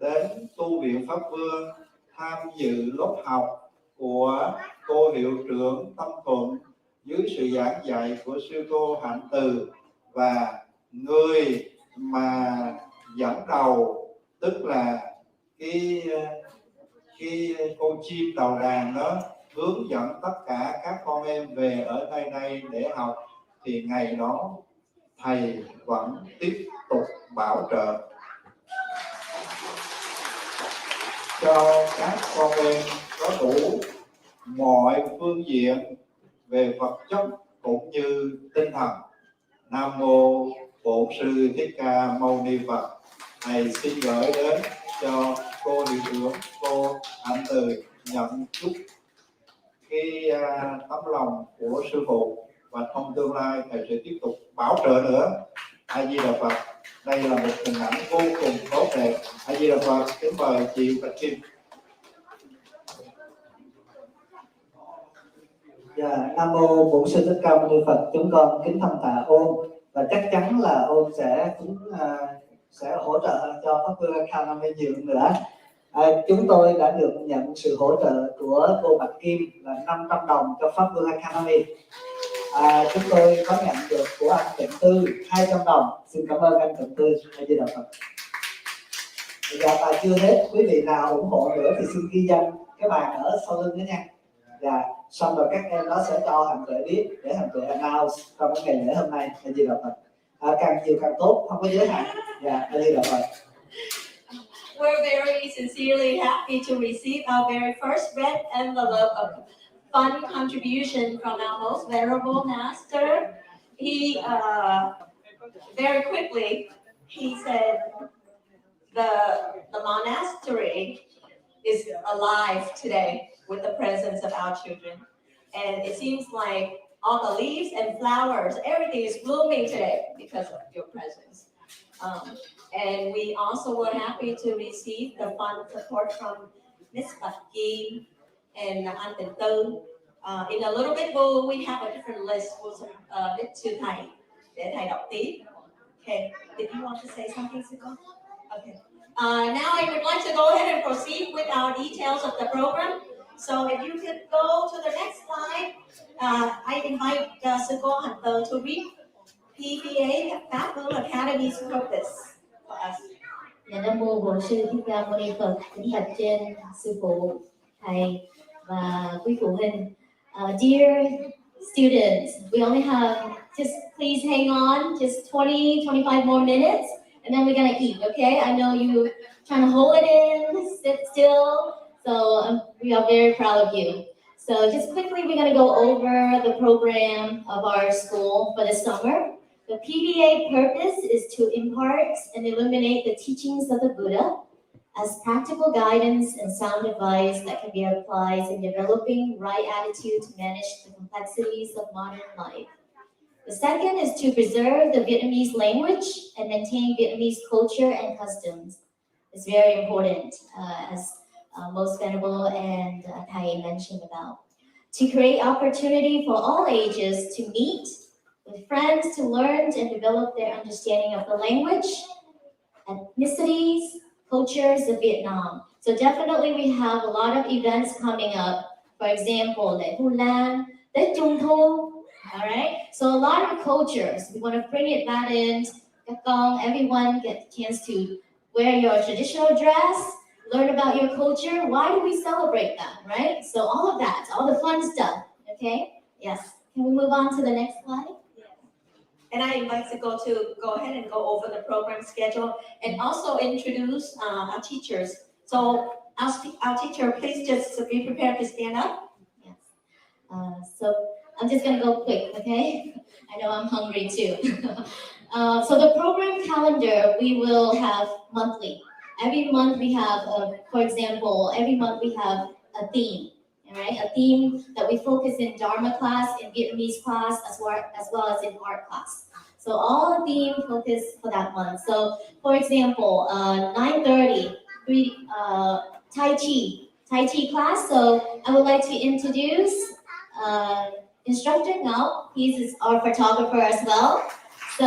đến tu viện Pháp Vương tham dự lớp học của cô hiệu trưởng Tâm Thuận dưới sự giảng dạy của sư cô Hạnh Từ, và người mà dẫn đầu tức là cái cô chim đầu đàn đó hướng dẫn tất cả các con em về ở nơi đây để học, thì ngày đó thầy vẫn tiếp tục bảo trợ cho các con em có đủ mọi phương diện về vật chất cũng như tinh thần. Nam mô Bổn Sư Thích Ca Mâu Ni Phật. Thầy xin gửi đến cho cô hiệu trưởng, cô Hạnh Từ nhận chúc cái tấm lòng của sư phụ, và trong tương lai thầy sẽ tiếp tục bảo trợ nữa. A Di Đà Phật. Đây là một hình ảnh vô cùng tốt đẹp. A Di Đà Phật. Kính mời chị Bạch Kim. Dạ, Nam mô Bổn Sư Thích Ca Mâu Ni Phật. Chúng con kính thăm tạ ôn, và chắc chắn là ôn sẽ hỗ trợ cho Pháp Vương Academy nhiều nữa. Chúng tôi đã được nhận sự hỗ trợ của cô Bạch Kim là 500 đồng cho Pháp Vương Academy. Chúng tôi có nhận được của anh Trịnh Tư 200 đồng. Xin cảm ơn anh Trịnh Tư. A Di Đà Phật. Dạ, và chưa hết, quý vị nào ủng hộ nữa thì xin ghi danh cái bàn ở sau lưng đó nha. Dạ, xong rồi các em đó sẽ cho Hạnh Tuệ biết để Hạnh Tuệ announce trong cái ngày lễ hôm nay. A Di Đà Phật. Càng nhiều càng tốt, không có giới hạn. Dạ, A Di Đà Phật. We're very sincerely happy to receive our very first red envelope of fund contribution from our most venerable master. He very quickly he said the monastery is alive today with the presence of our children, and it seems like all the leaves and flowers, everything is blooming today because of your presence. And we also were happy to receive the fund support from Miss Bạch Kim and anh Tịnh Tư. In a little bit, we have a different list. We'll get to thầy để thầy đọc tiếp. Okay. Did you want to say something, Siko? Okay. Now I would like to go ahead and proceed with our details of the program. So if you could go to the next slide, I invite Siko Hạnh Từ to read PBA Pháp Vương Academy's purpose for us. Nam mô Bổn Sư Thích Ca Mâu Ni Phật. Kính bạch trên sư phụ, thầy và quý phụ huynh. Dear students, we only have please hang on just 20-25 more minutes, and then we're gonna eat. Okay? I know you trying to hold it in, sit still. So we are very proud of you. So just quickly, we're gonna go over the program of our school for the summer. The PBA purpose is to impart and illuminate the teachings of the Buddha as practical guidance and sound advice that can be applied in developing right attitude to manage the complexities of modern life. The second is to preserve the Vietnamese language and maintain Vietnamese culture and customs. It's very important, as most venerable and Thai mentioned about. To create opportunity for all ages to meet with friends, to learn and develop their understanding of the language, ethnicities, cultures of Vietnam. So definitely we have a lot of events coming up. For example, Lễ Vu Lan, Tết Trung Thu, all right? So a lot of cultures, we want to bring it back in. Everyone get a chance to wear your traditional dress, learn about your culture. Why do we celebrate that, right? So all of that, all the fun stuff, okay? Yes. Can we move on to the next slide? And I invite Siko to go ahead and go over the program schedule and also introduce our teachers. So our teacher, please just be prepared to stand up. Yes. So I'm just gonna go quick, okay? I know I'm hungry too. So the program calendar, we will have monthly. Every month we have, for example, every month we have a theme. All right, a theme that we focus in Dharma class, in Vietnamese class, as well as in art class. So all theme focus for that month. So for example, 9:30, Tai Chi class. So I would like to introduce instructor Ngao. He's our photographer as well. So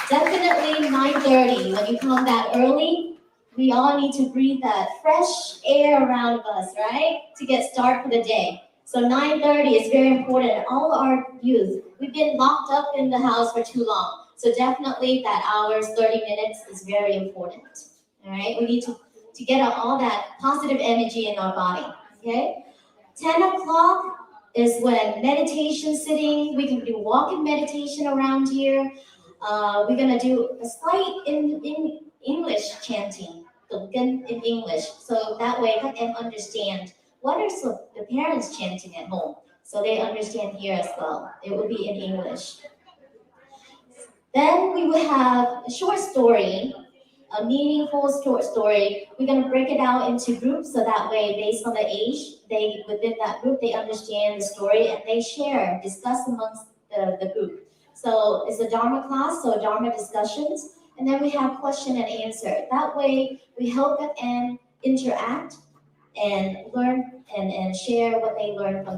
definitely 9:30, when you come that early, we all need to breathe that fresh air around us, right? To get started for the day. So 9:30 is very important. All our youth, we've been locked up in the house for too long. So definitely that hours, 30 minutes is very important. All right, we need to get all that positive energy in our body. Okay, 10 o'clock is when meditation sitting. We can do walking meditation around here. We're gonna do a slight in English chanting, in English, so that way các em understand what are the parents chanting at home, so they understand here as well. It will be in English. Then we will have a short story, a meaningful short story. We're gonna break it out into groups, so that way, based on the age, within that group, they understand the story and they share, discuss amongst the group. So it's a Dharma class, so Dharma discussions, and then we have question and answer. That way, we help them interact and learn and share what they learned from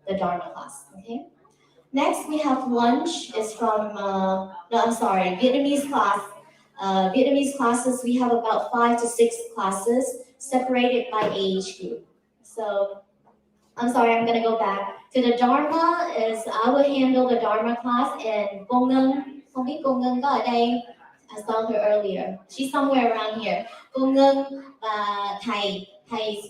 the Dharma class. Okay. Next, we have lunch. It's from Vietnamese class. Vietnamese classes, we have about 5 to 6 classes separated by age group. So, I'm sorry, I'm gonna go back. To the Dharma I will handle the Dharma class, and cô Ngân, không biết cô Ngân có ở đây? I saw her earlier. She's somewhere around here. Cô Ngân và thầy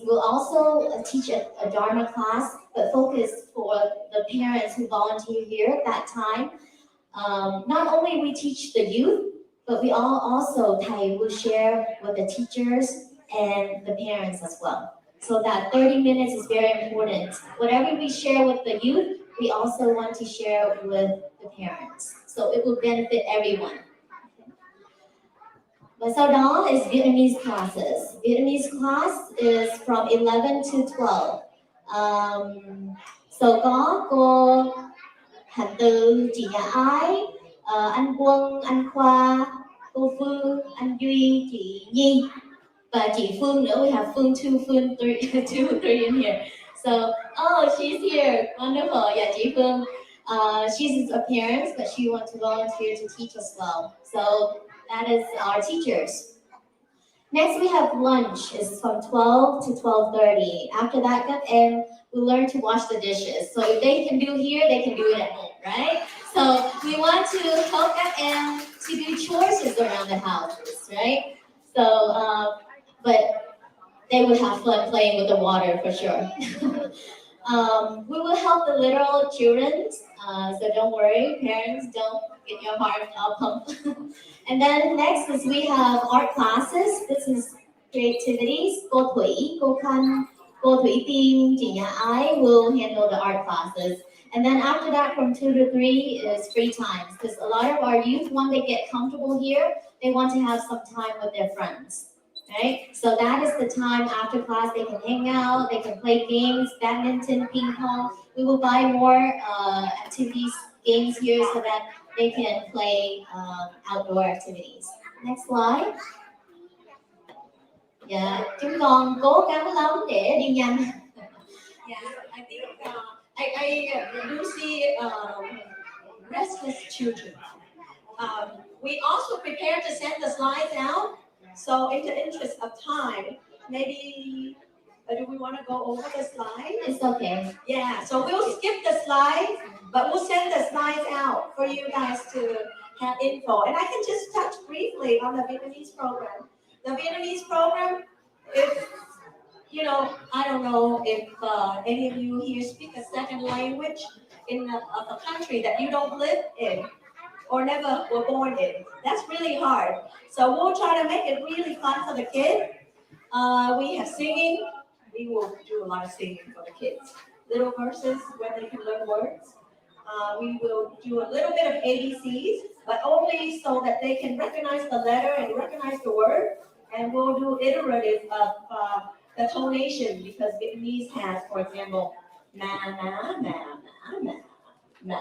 will also teach a Dharma class, but focus for the parents who volunteer here at that time. Not only we teach the youth, but we also thầy will share with the teachers and the parents as well. So that 30 minutes is very important. Whatever we share with the youth, we also want to share with the parents. So it will benefit everyone. Và sau đó is Vietnamese classes. Vietnamese class is from 11 to 12. So có cô Hạnh Từ, chị Nhà Ái, anh Quân, anh Khoa, cô Phương, anh Duy, chị Nhi. Và chị Phương nữa, we have Phương 2, Phương 3, 2 or 3 in here. So, she's here, wonderful. Yeah, chị Phương. She's a parent, but she wants to volunteer to teach as well. So that is our teachers. Next, we have lunch. It's from 12 to 12:30. After that, các em will learn to wash the dishes. So if they can do here, they can do it at home, right? So we want to help các em to do chores around the houses, right? So, but they will have fun playing with the water for sure. We will help the little children, so don't worry, parents, don't get your heart all pumped. And then next is we have art classes. This is creativities. Cô Thủy, cô Khanh, cô Thủy Tiên, chị Nhà Ái will handle the art classes. And then after that, from 2 to 3 is free time, because a lot of our youth, when they get comfortable here, they want to have some time with their friends. Right? So that is the time after class they can hang out, they can play games, badminton, ping pong. We will buy more activities, games here so that they can play outdoor activities. Next slide. Yeah, chúng con cố gắng lắm để đi nhanh. Yeah, I think I do see restless children. We also prepare to send the slides out. So in the interest of time, maybe do we want to go over the slides? It's okay. Yeah, so we'll skip the slides, but we'll send the slides out for you guys to have info. And I can just touch briefly on the Vietnamese program. The Vietnamese program, if, I don't know if any of you here speak a second language in a country that you don't live in or never were born in. That's really hard. So we'll try to make it really fun for the kids. We have singing. We will do a lot of singing for the kids. Little verses where they can learn words. We will do a little bit of ABCs, but only so that they can recognize the letter and recognize the word. And we'll do iterative of the tonation, because Vietnamese has, for example, na na na na na na.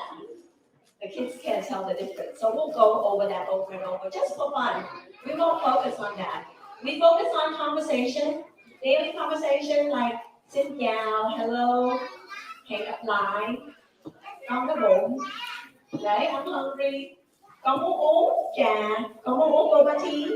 The kids can't tell the difference. So we'll go over that over and over just for fun. We won't focus on that. We focus on conversation, daily conversation like xin chào, hello, hẹn gặp lại, con có bụng, right, I'm hungry, con muốn uống trà, con muốn uống boba tea,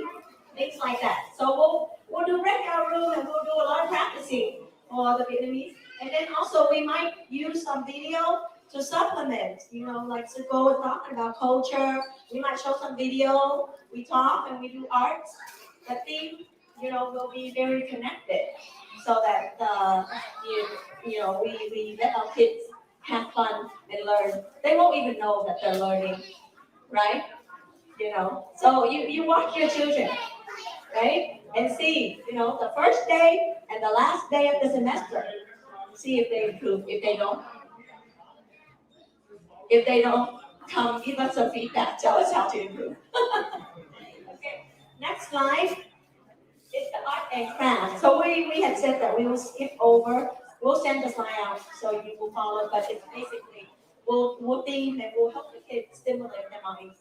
things like that. So we'll do breakout room and we'll do a lot of practicing for the Vietnamese. And then also we might use some video to supplement, like to go talking about culture. We might show some video, we talk and we do arts. The theme, will be very connected so that we let our kids have fun and learn. They won't even know that they're learning, right? So you watch your children, right? And see, the first day and the last day of the semester, see if they improve. If they don't, come give us some feedback, tell us how to improve. Okay, next slide is the art and craft. So we had said that we will skip over. We'll send the slide out so you will follow, but it's basically we'll think and we'll help the kids stimulate their minds.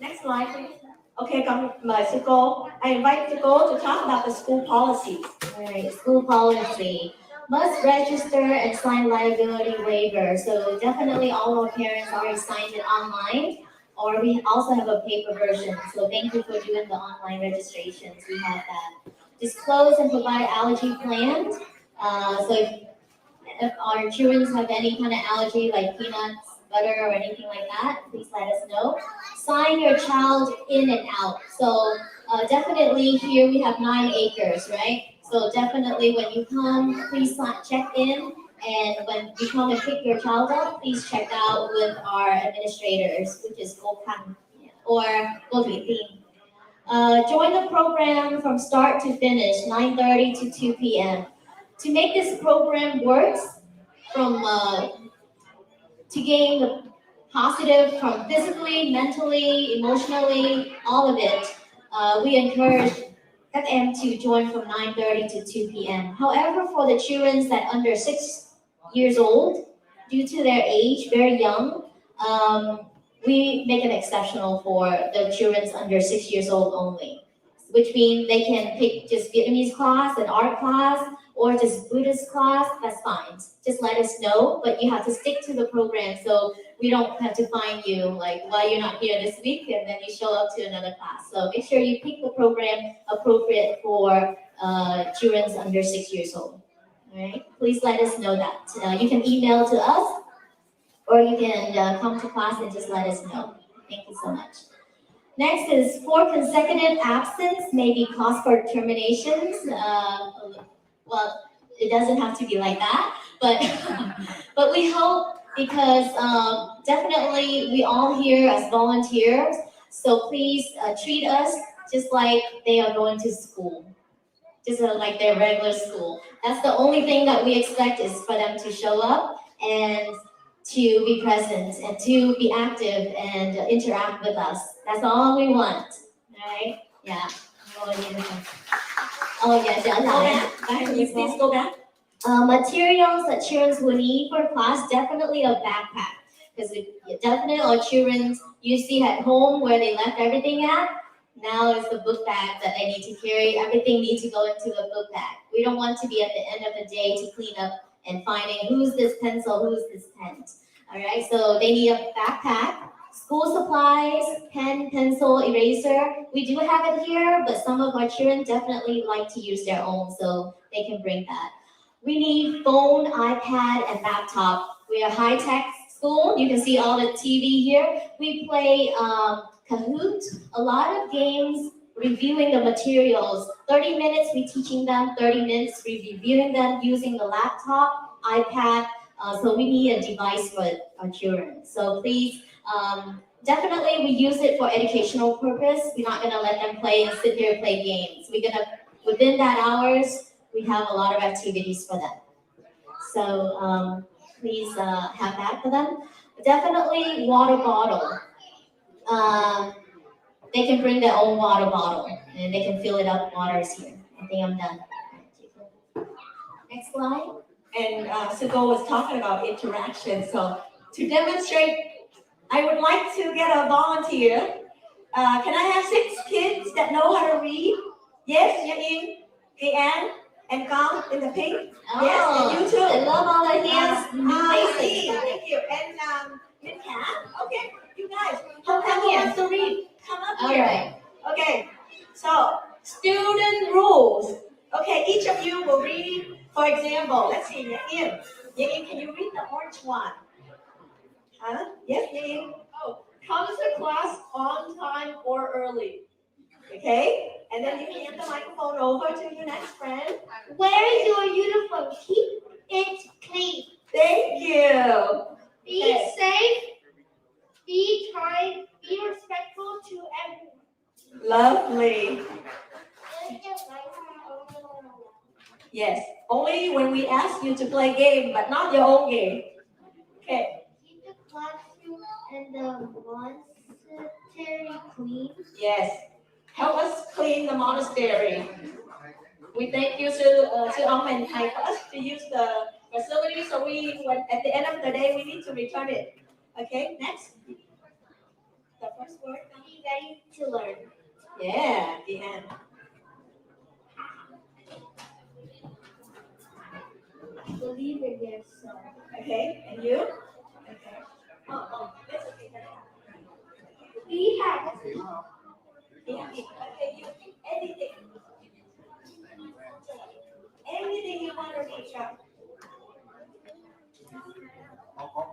Next slide, please. Okay, come, sư cô. I invite you to talk about the school policies. All right, school policy. Must register and sign liability waiver. So definitely all our parents already signed it online, or we also have a paper version. So thank you for doing the online registrations. We have that. Disclose and provide allergy plans. So if our children have any kind of allergy like peanuts, butter, or anything like that, please let us know. Sign your child in and out. So definitely here we have 9 acres, right? So definitely when you come, please check in. And when you come and pick your child up, please check out with our administrators, which is Go Khăn or Go Thủy Tiên. Join the program from start to finish, 9:30 to 2 p.m. To make this program work, to gain the positive from physically, mentally, emotionally, all of it, we encourage các em to join from 9:30 to 2 p.m. However, for the children that under 6 years old, due to their age, very young, we make it exceptional for the children under 6 years old only, which means they can pick just Vietnamese class, an art class, or just Buddhist class. That's fine. Just let us know, but you have to stick to the program so we don't have to find you like why you're not here this week and then you show up to another class. So make sure you pick the program appropriate for children under 6 years old. All right, please let us know that. You can email to us or you can come to class and just let us know. Thank you so much. Next is 4 consecutive absence may be cause for terminations. Well, it doesn't have to be like that, but we hope because definitely we all here as volunteers, so please treat us just like they are going to school, just like their regular school. That's the only thing that we expect is for them to show up and to be present and to be active and interact with us. That's all we want, right? Yeah. Oh yeah, trở lại. Can you please go back? Materials that children will need for class, definitely a backpack. Because definitely our children you see at home where they left everything at, now it's the book bag that they need to carry. Everything needs to go into the book bag. We don't want to be at the end of the day to clean up and finding who's this pencil, who's this pen. All right, so they need a backpack. School supplies, pen, pencil, eraser. We do have it here, but some of our children definitely like to use their own, so they can bring that. We need phone, iPad, and laptop. We are high-tech school. You can see all the TV here. We play Kahoot, a lot of games, reviewing the materials. 30 minutes we teaching them, 30 minutes we reviewing them using the laptop, iPad. So we need a device for our children. So please, definitely we use it for educational purpose. We're not gonna let them play and sit here and play games. We're gonna, within that hours, we have a lot of activities for them. So please have that for them. Definitely water bottle. They can bring their own water bottle and they can fill it up. Water is here. I think I'm done. Next slide. And Sugo was talking about interaction. So to demonstrate, I would like to get a volunteer. Can I have 6 kids that know how to read? Yes, you're in. Kian and Kong in the pink. Oh, yes, and you too. I love all the hands. Thank you. And Min Kat. Okay, you guys. Who wants to read? Come up here. All right. Okay. So, student rules. Okay, each of you will read, for example, let's see, Nhã Yên, can you read the orange one? Huh? Yes, Nhã Yên. Oh, come to class on time or early. Okay, and then you hand the microphone over to your next friend. Wear your uniform. Keep it clean. Thank you. Be Okay. safe. Be kind. Be respectful to everyone. Lovely. Yes, only when we ask you to play game, but not your own game. Okay. Keep the classroom and the monastery clean. Yes. Help us clean the monastery. We thank you, Sư Ông and Thầy, for us to use the facility. So at the end of the day, we need to return it. Okay. Next. The first word. Be ready to learn. Yeah. The end. Believe in yourself. Okay. And you? Okay. Oh, that's okay. Be happy. Be happy. Okay. You pick anything. Anything you want to reach out.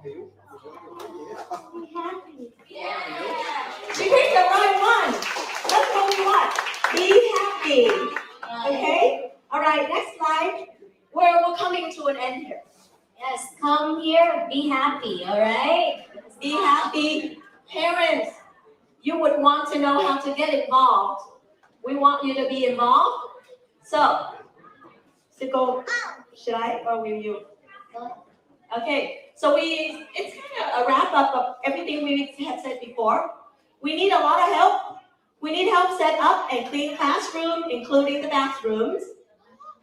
Be happy. Yeah. She picked the right one. That's what we want. Be happy. Okay? All right, next slide. We're coming to an end here. Yes, come here. Be happy. All right. Be happy. Parents, you would want to know how to get involved. We want you to be involved. So, Siko, should I or will you? Okay, so it's kind of a wrap up of everything we have said before. We need a lot of help. We need help set up and clean classroom, including the bathrooms.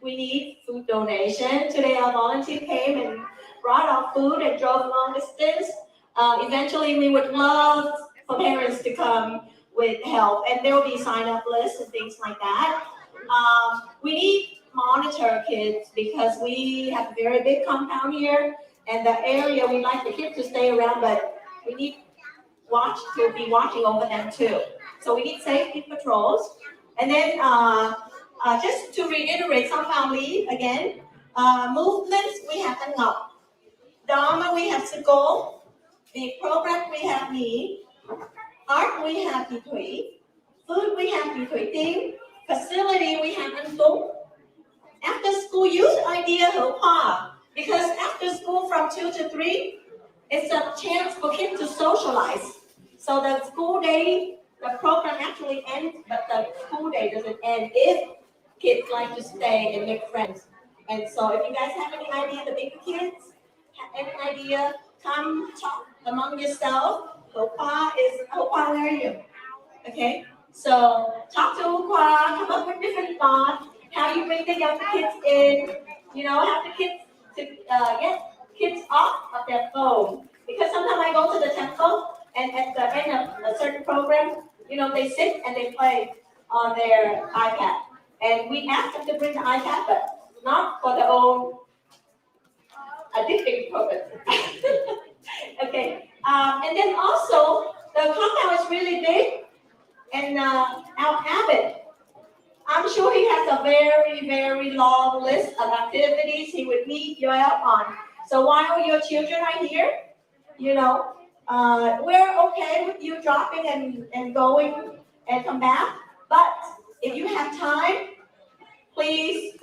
We need food donation. Today our volunteer came and brought our food and drove long distance. Eventually we would love for parents to come with help, and there will be sign-up lists and things like that. We need monitor kids because we have a very big compound here, and the area we like the kids to stay around, but we need to be watching over them too. So we need safety patrols. And then just to reiterate some family again, movements we have Anh Ngọc, Dharma we have Siko, the program we have Me, art we have Thị Thủy, food we have Thị Thủy Tiên, facility we have Anh Tuấn. After school youth idea Hữu Khoa, because after school from 2 to 3, it's a chance for kids to socialize. So the school day, the program actually ends, but the school day doesn't end if kids like to stay and make friends. And so if you guys have any idea, the bigger kids have any idea, come talk among yourself. Hữu Khoa, where are you? Okay, so talk to Hữu Khoa, come up with different thoughts. How you bring the young kids in, have the kids to get kids off of their phone. Because sometimes I go to the temple and at the end of a certain program, they sit and they play on their iPad. And we ask them to bring the iPad, but not for their own addicting purpose. Okay, and then also, the compound is really big, and our Abbott, I'm sure he has a very, very long list of activities he would need your help on. So while your children are here, we're okay with you dropping and going and come back. But if you have time, please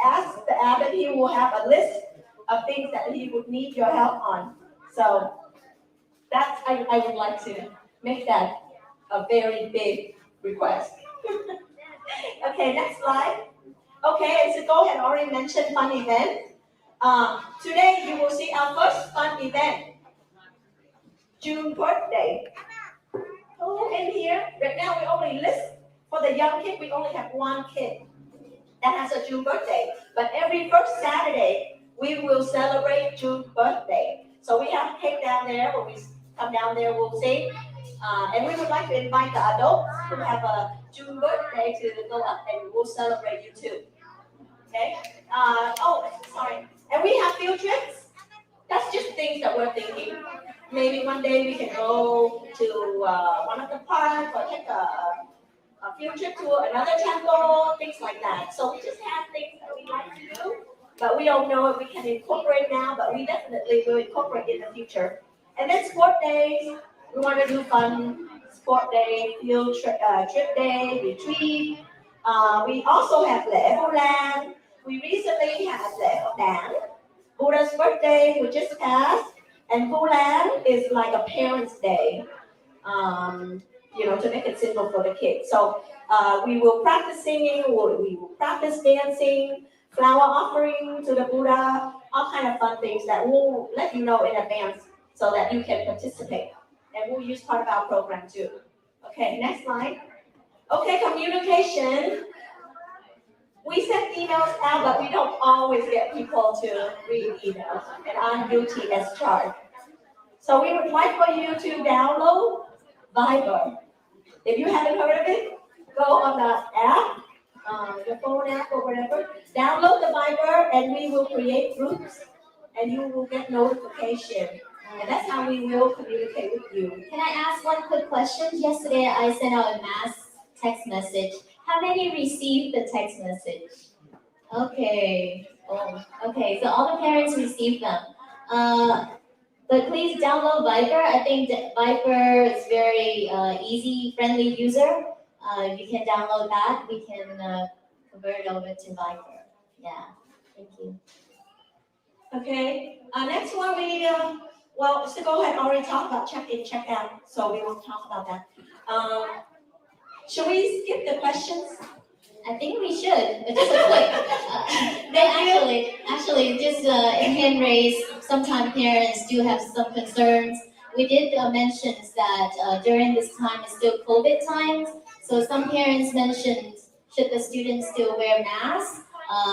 ask the Abbot. He will have a list of things that he would need your help on. So I would like to make that a very big request. Okay, next slide. Okay, and Siko had already mentioned fun event. Today you will see our first fun event, June birthday. Who in here? Right now we only list for the young kid. We only have one kid that has a June birthday. But every first Saturday we will celebrate June birthday. So we have cake down there. When we come down there, we'll sing. And we would like to invite the adults who have a June birthday to go up and we'll celebrate you too. Okay? Sorry. And we have field trips. That's just things that we're thinking. Maybe one day we can go to one of the parks or take a field trip to another temple, things like that. So we just have things that we like to do, but we don't know if we can incorporate now, but we definitely will incorporate in the future. And then sport days, we want to do fun sport day, field trip day, retreat. We also have lễ Vu Lan. We recently had lễ Phật Đản, Buddha's birthday, which just passed, and Vu Lan is like a parent's day. To make it simple for the kids. So we will practice singing, we will practice dancing, flower offering to the Buddha, all kind of fun things that we'll let you know in advance so that you can participate. And we'll use part of our program too. Okay, next slide. Okay, communication. We send emails out, but we don't always get people to read emails, and I'm guilty as charged. So we would like for you to download Viber. If you haven't heard of it, go on the app, your phone app or whatever, download the Viber, and we will create groups, and you will get notification. And that's how we will communicate with you. Can I ask one quick question? Yesterday I sent out a mass text message. How many received the text message? Okay. Oh, okay. So all the parents received them. But please download Viber. I think that Viber is very easy, friendly user. You can download that. We can convert it over to Viber. Yeah. Thank you. Okay. Next one, Sigal had already talked about check-in, check-out, so we won't talk about that. Should we skip the questions? I think we should. Just a quick. Actually, just in hand raise. Sometimes parents do have some concerns. We did mention that during this time it's still COVID times. So some parents mentioned, should the students still wear masks?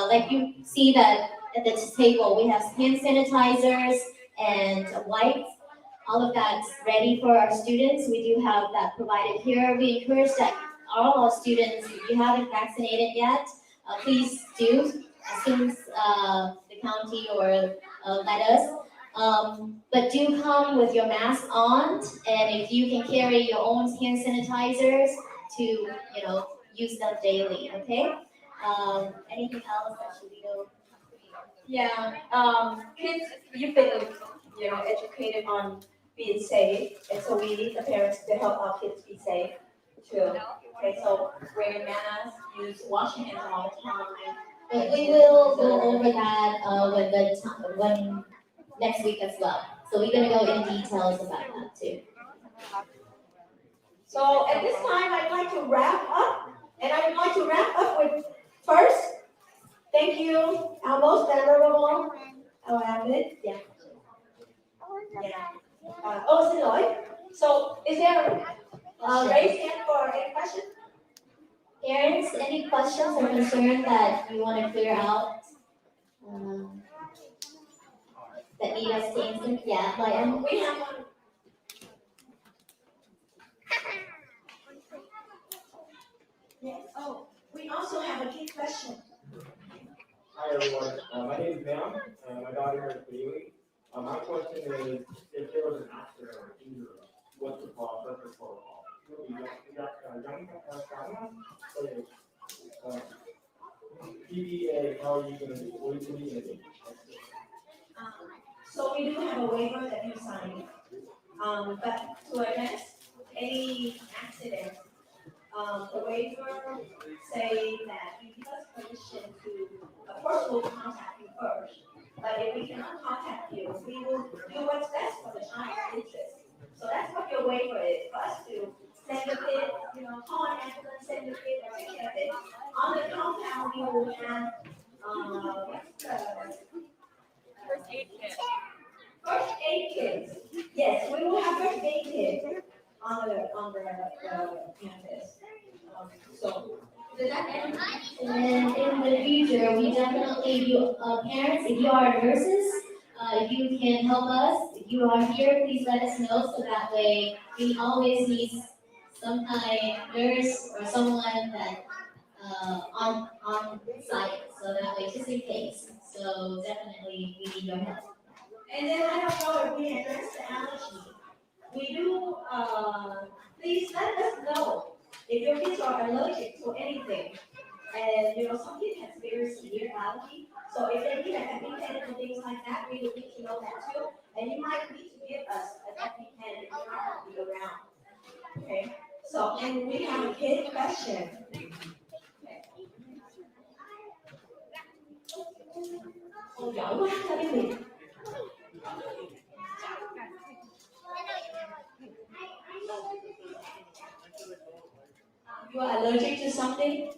Like you see that at the table, we have hand sanitizers and wipes. All of that's ready for our students. We do have that provided here. We encourage that all our students, if you haven't vaccinated yet, please do as soon as the county or let us. But do come with your mask on, and if you can carry your own hand sanitizers to, use them daily. Okay. Anything else that should we go? Yeah. Kids, you've been, educated on being safe, and so we need the parents to help our kids be safe too. Okay, so wear masks, wash your hands all the time. But we will go over that when next week as well. So we're gonna go in details about that too. So at this time, I'd like to wrap up, and I'd like to wrap up with first, thank you, our most venerable. Oh, I have it. Yeah. Xin lỗi. So is there raise hand for any question? Parents, any questions or concerns that you want to clear out? That need us to answer? Yeah, we have one. Yes. Oh, we also have a key question. Hi everyone, my name is Nam, and my daughter is Bailey. My question is, if there was an accident or injury, what's the first protocol? PBA, how are you going to do? What are you going to do? So we do have a waiver that you sign, but to address any accident, the waiver say that you give us permission to, of course, we'll contact you first, but if we cannot contact you, we will do what's best for the child's interest. So that's what your waiver is, for us to send the kid, call an ambulance, send the kid, or take care of it. On the compound, we will have, First aid kit. First aid kits. Yes, we will have first aid kits on the campus. So, does that end? And in the future, we definitely, parents, if you are nurses, if you can help us, if you are here, please let us know, so that way we always need some kind of nurse or someone that on site, so that way, just in case. So definitely we need your help. And then I don't know if we address the allergy. We do, please let us know if if your kids are allergic to anything, and some kids have very severe allergy, so if they need an EpiPen and things like that, we would need to know that too. And you might need to give us an EpiPen if you're not going to be around. Okay. So, and we have a kid question. Ồ, giỏi quá, sao biết gì? You are allergic to something?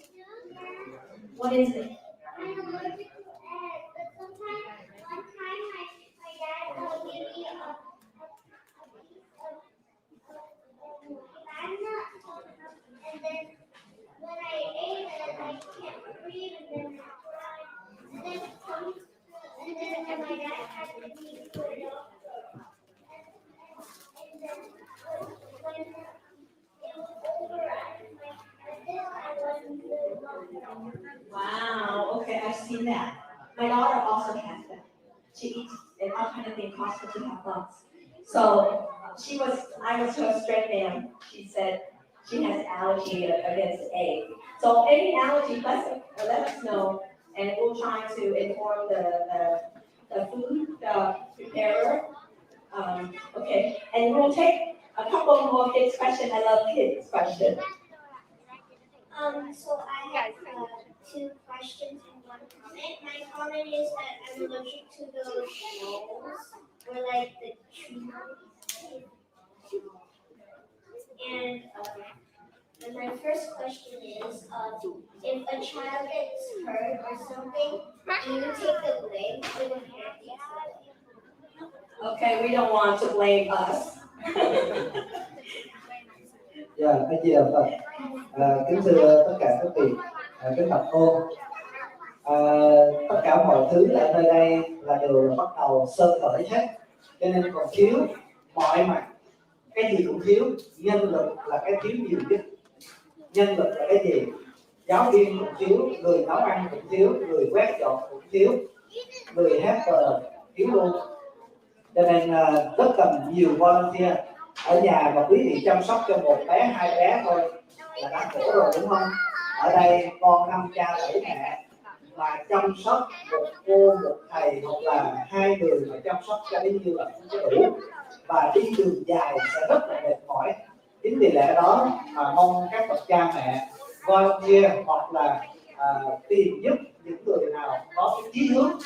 What is it? I'm allergic to eggs, but sometimes, one time, my dad gave me a piece of banana, and then when I ate it, I can't breathe, and then and then my dad had to be to a doctor, and then when it was over, I wasn't good. Wow, okay, I've seen that. My daughter also has that. She eats and all kind of things cause her to have bugs. So I was her straight ma'am. She said she has allergy against egg. So any allergy, let us know, and we'll try to inform the food preparer. Okay, and we'll take a couple more kids' questions. I love kids' questions. So I have 2 questions and 1 comment. My comment is that I'm allergic to those shells, or like the chew. And my first question is, if a child gets hurt or something, do you take the blame for the parents? Okay, we don't want to blame us. Dạ, A Di Đà Phật. Kính thưa tất cả các vị, kính bạch cô. Tất cả mọi thứ ở nơi đây đều bắt đầu sơ khởi hết, cho nên còn thiếu mọi mặt, cái gì cũng thiếu. Nhân lực là cái thiếu nhiều nhất. Nhân lực là cái gì? Giáo viên cũng thiếu, người nấu ăn cũng thiếu, người quét dọn cũng thiếu, người helper thiếu luôn. Cho nên rất cần nhiều volunteer. Ở nhà mà quý vị chăm sóc cho 1 bé, 2 bé thôi là đã khổ rồi, đúng không? Ở đây con 5 cha 7 mẹ mà chăm sóc 1 cô, 1 thầy hoặc là 2 người mà chăm sóc cho đến như là không có đủ, và đi đường dài sẽ rất là mệt mỏi. Chính vì lẽ đó mà mong các bậc cha mẹ volunteer hoặc là tìm giúp những người nào có cái chí hướng,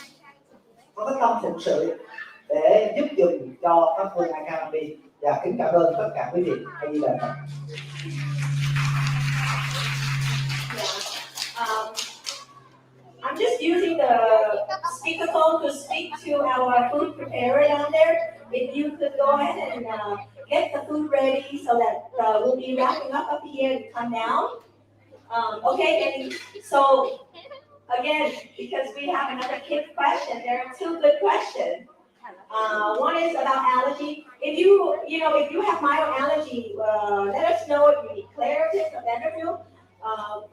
có cái tâm phụng sự để giúp dùm cho Pháp Vương Academy. Và kính cảm ơn tất cả quý vị. A Di Đà Phật. I'm just using the speakerphone to speak to our food preparer down there. If you could go ahead and get the food ready so that we'll be wrapping up here and come down. Okay, and so again, because we have another kid question, there are 2 good questions. One is about allergy. If you have mild allergy, let us know if you need Claritin or Benadryl.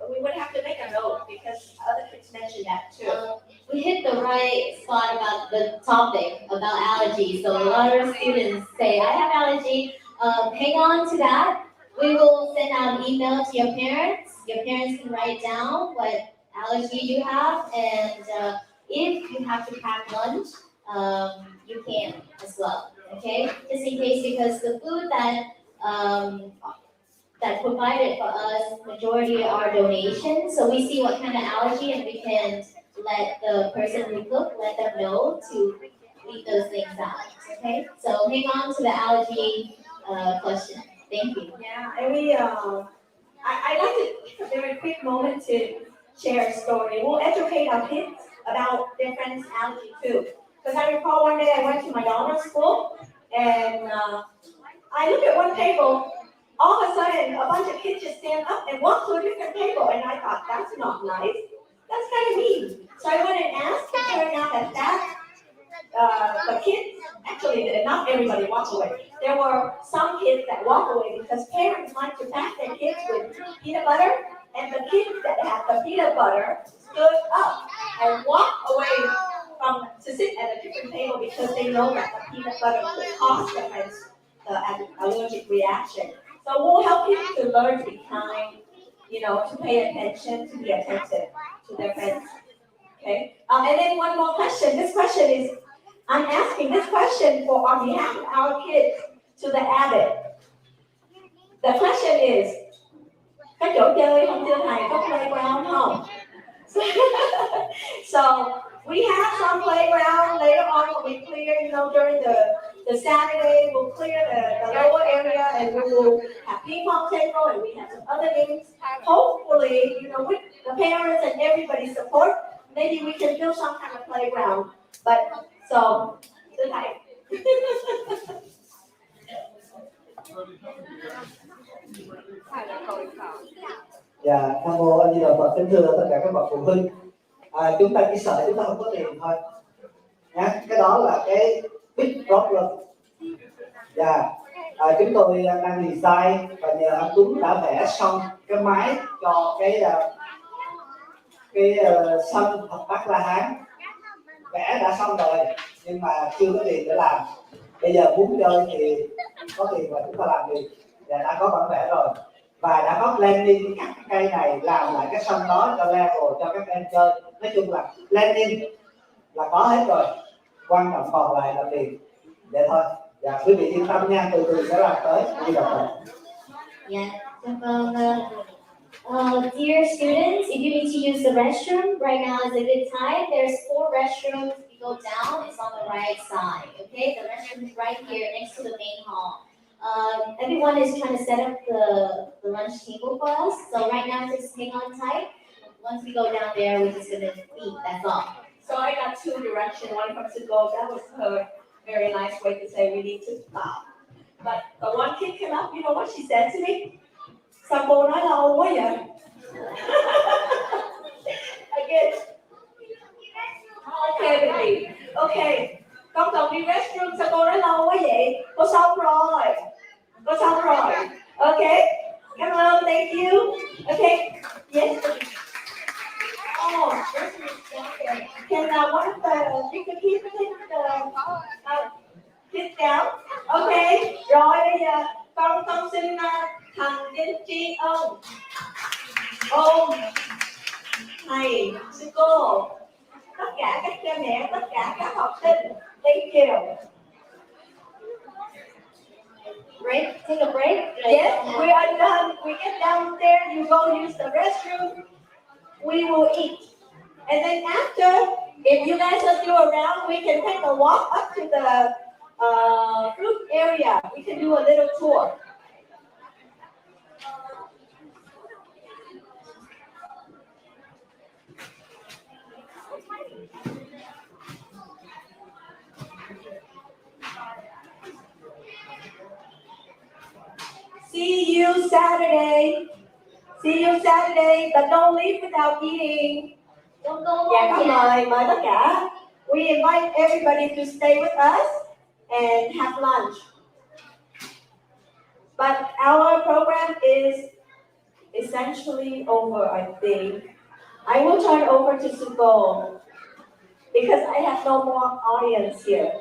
We would have to make a note because other kids mentioned that too. We hit the right spot about the topic about allergy. So a lot of students say, I have allergy. Hang on to that. We will send out an email to your parents. Your parents can write down what allergy you have, and if you have to pack lunch, you can as well. Okay, just in case, because the food that provided for us, majority are donations. So we see what kind of allergy, and we can let the person who cook, let them know to leave those things out. Okay, so hang on to the allergy question. Thank you. Yeah, and I'd like to take a very quick moment to share a story. We'll educate our kids about their friends' allergy too. Because I recall one day I went to my daughter's school, and I looked at one table. All of a sudden, a bunch of kids just stand up and walk to a different table, and I thought, that's not nice. That's kind of mean. So I went and asked, and turned out that the kids, actually, not everybody walked away. There were some kids that walked away because parents like to pack their kids with peanut butter, and the kids that had the peanut butter stood up and walked away to sit at a different table because they know that the peanut butter could cause them the allergic reaction. So we'll help you to learn to be kind to pay attention, to be attentive to their friends. Okay. And then one more question. This question is, I'm asking this question on behalf of our kids to the adult. The question is, các chỗ chơi không thưa thầy có playground không? So we have some playground later on when we clear, during the Saturday, we'll clear the lower area and we will have ping pong table and we have some other games. Hopefully, with the parents and everybody's support, maybe we can build some kind of playground. But so, thưa thầy. Dạ, Nam mô A Di Đà Phật. Kính thưa tất cả các bậc phụ huynh, chúng ta chỉ sợ chúng ta không có tiền thôi nhé. Cái đó là cái big problem. Dạ, chúng tôi đang design và nhờ anh Tuấn đã vẽ xong cái máy cho cái sân Phật Bát La Hán. Vẽ đã xong rồi nhưng mà chưa có tiền để làm. Bây giờ muốn chơi thì có tiền và chúng ta làm được. Và đã có bản vẽ rồi và đã có planning cắt cây này, làm lại cái sân đó cho level cho các em chơi. Nói chung là planning là có hết rồi, quan trọng còn lại là tiền. Vậy thôi. Dạ, quý vị yên tâm nha, từ từ sẽ làm tới. Đi gặp mình. Yeah. Dear students, if you need to use the restroom, right now is a good time. There's 4 restrooms. If you go down, it's on the right side. Okay, the restroom is right here next to the main hall. Everyone is trying to set up the lunch table for us. So right now, just hang on tight. Once we go down there, we're just gonna eat. That's all. So I got 2 directions. One from to go. That was her very nice way to say we need to stop. But the one kid came up. You know what she said to me? Sao cô nói lâu quá vậy? Again. Okay, baby. Okay. Con cần đi restroom, sao cô nói lâu quá vậy? Cô xong rồi. Cô xong rồi. Okay. Cảm ơn, thank you. Okay. Yes. Oh, can one of the keep kids down? Okay. Rồi bây giờ con xin thành kính tri ân ôm thầy, sư cô, tất cả các cha mẹ, tất cả các học sinh. Thank you. Break? Take a break? Yes, we are done. We get downstairs, you go use the restroom. We will eat. And then after, if you guys are still around, we can take a walk up to the fruit area. We can do a little tour. See you Saturday. See you Saturday, but don't leave without eating. Don't go Dạ, home mời tất cả. We invite everybody to stay with us and have lunch. But our program is essentially over, I think. I will turn over to Suko because I have no more audience here.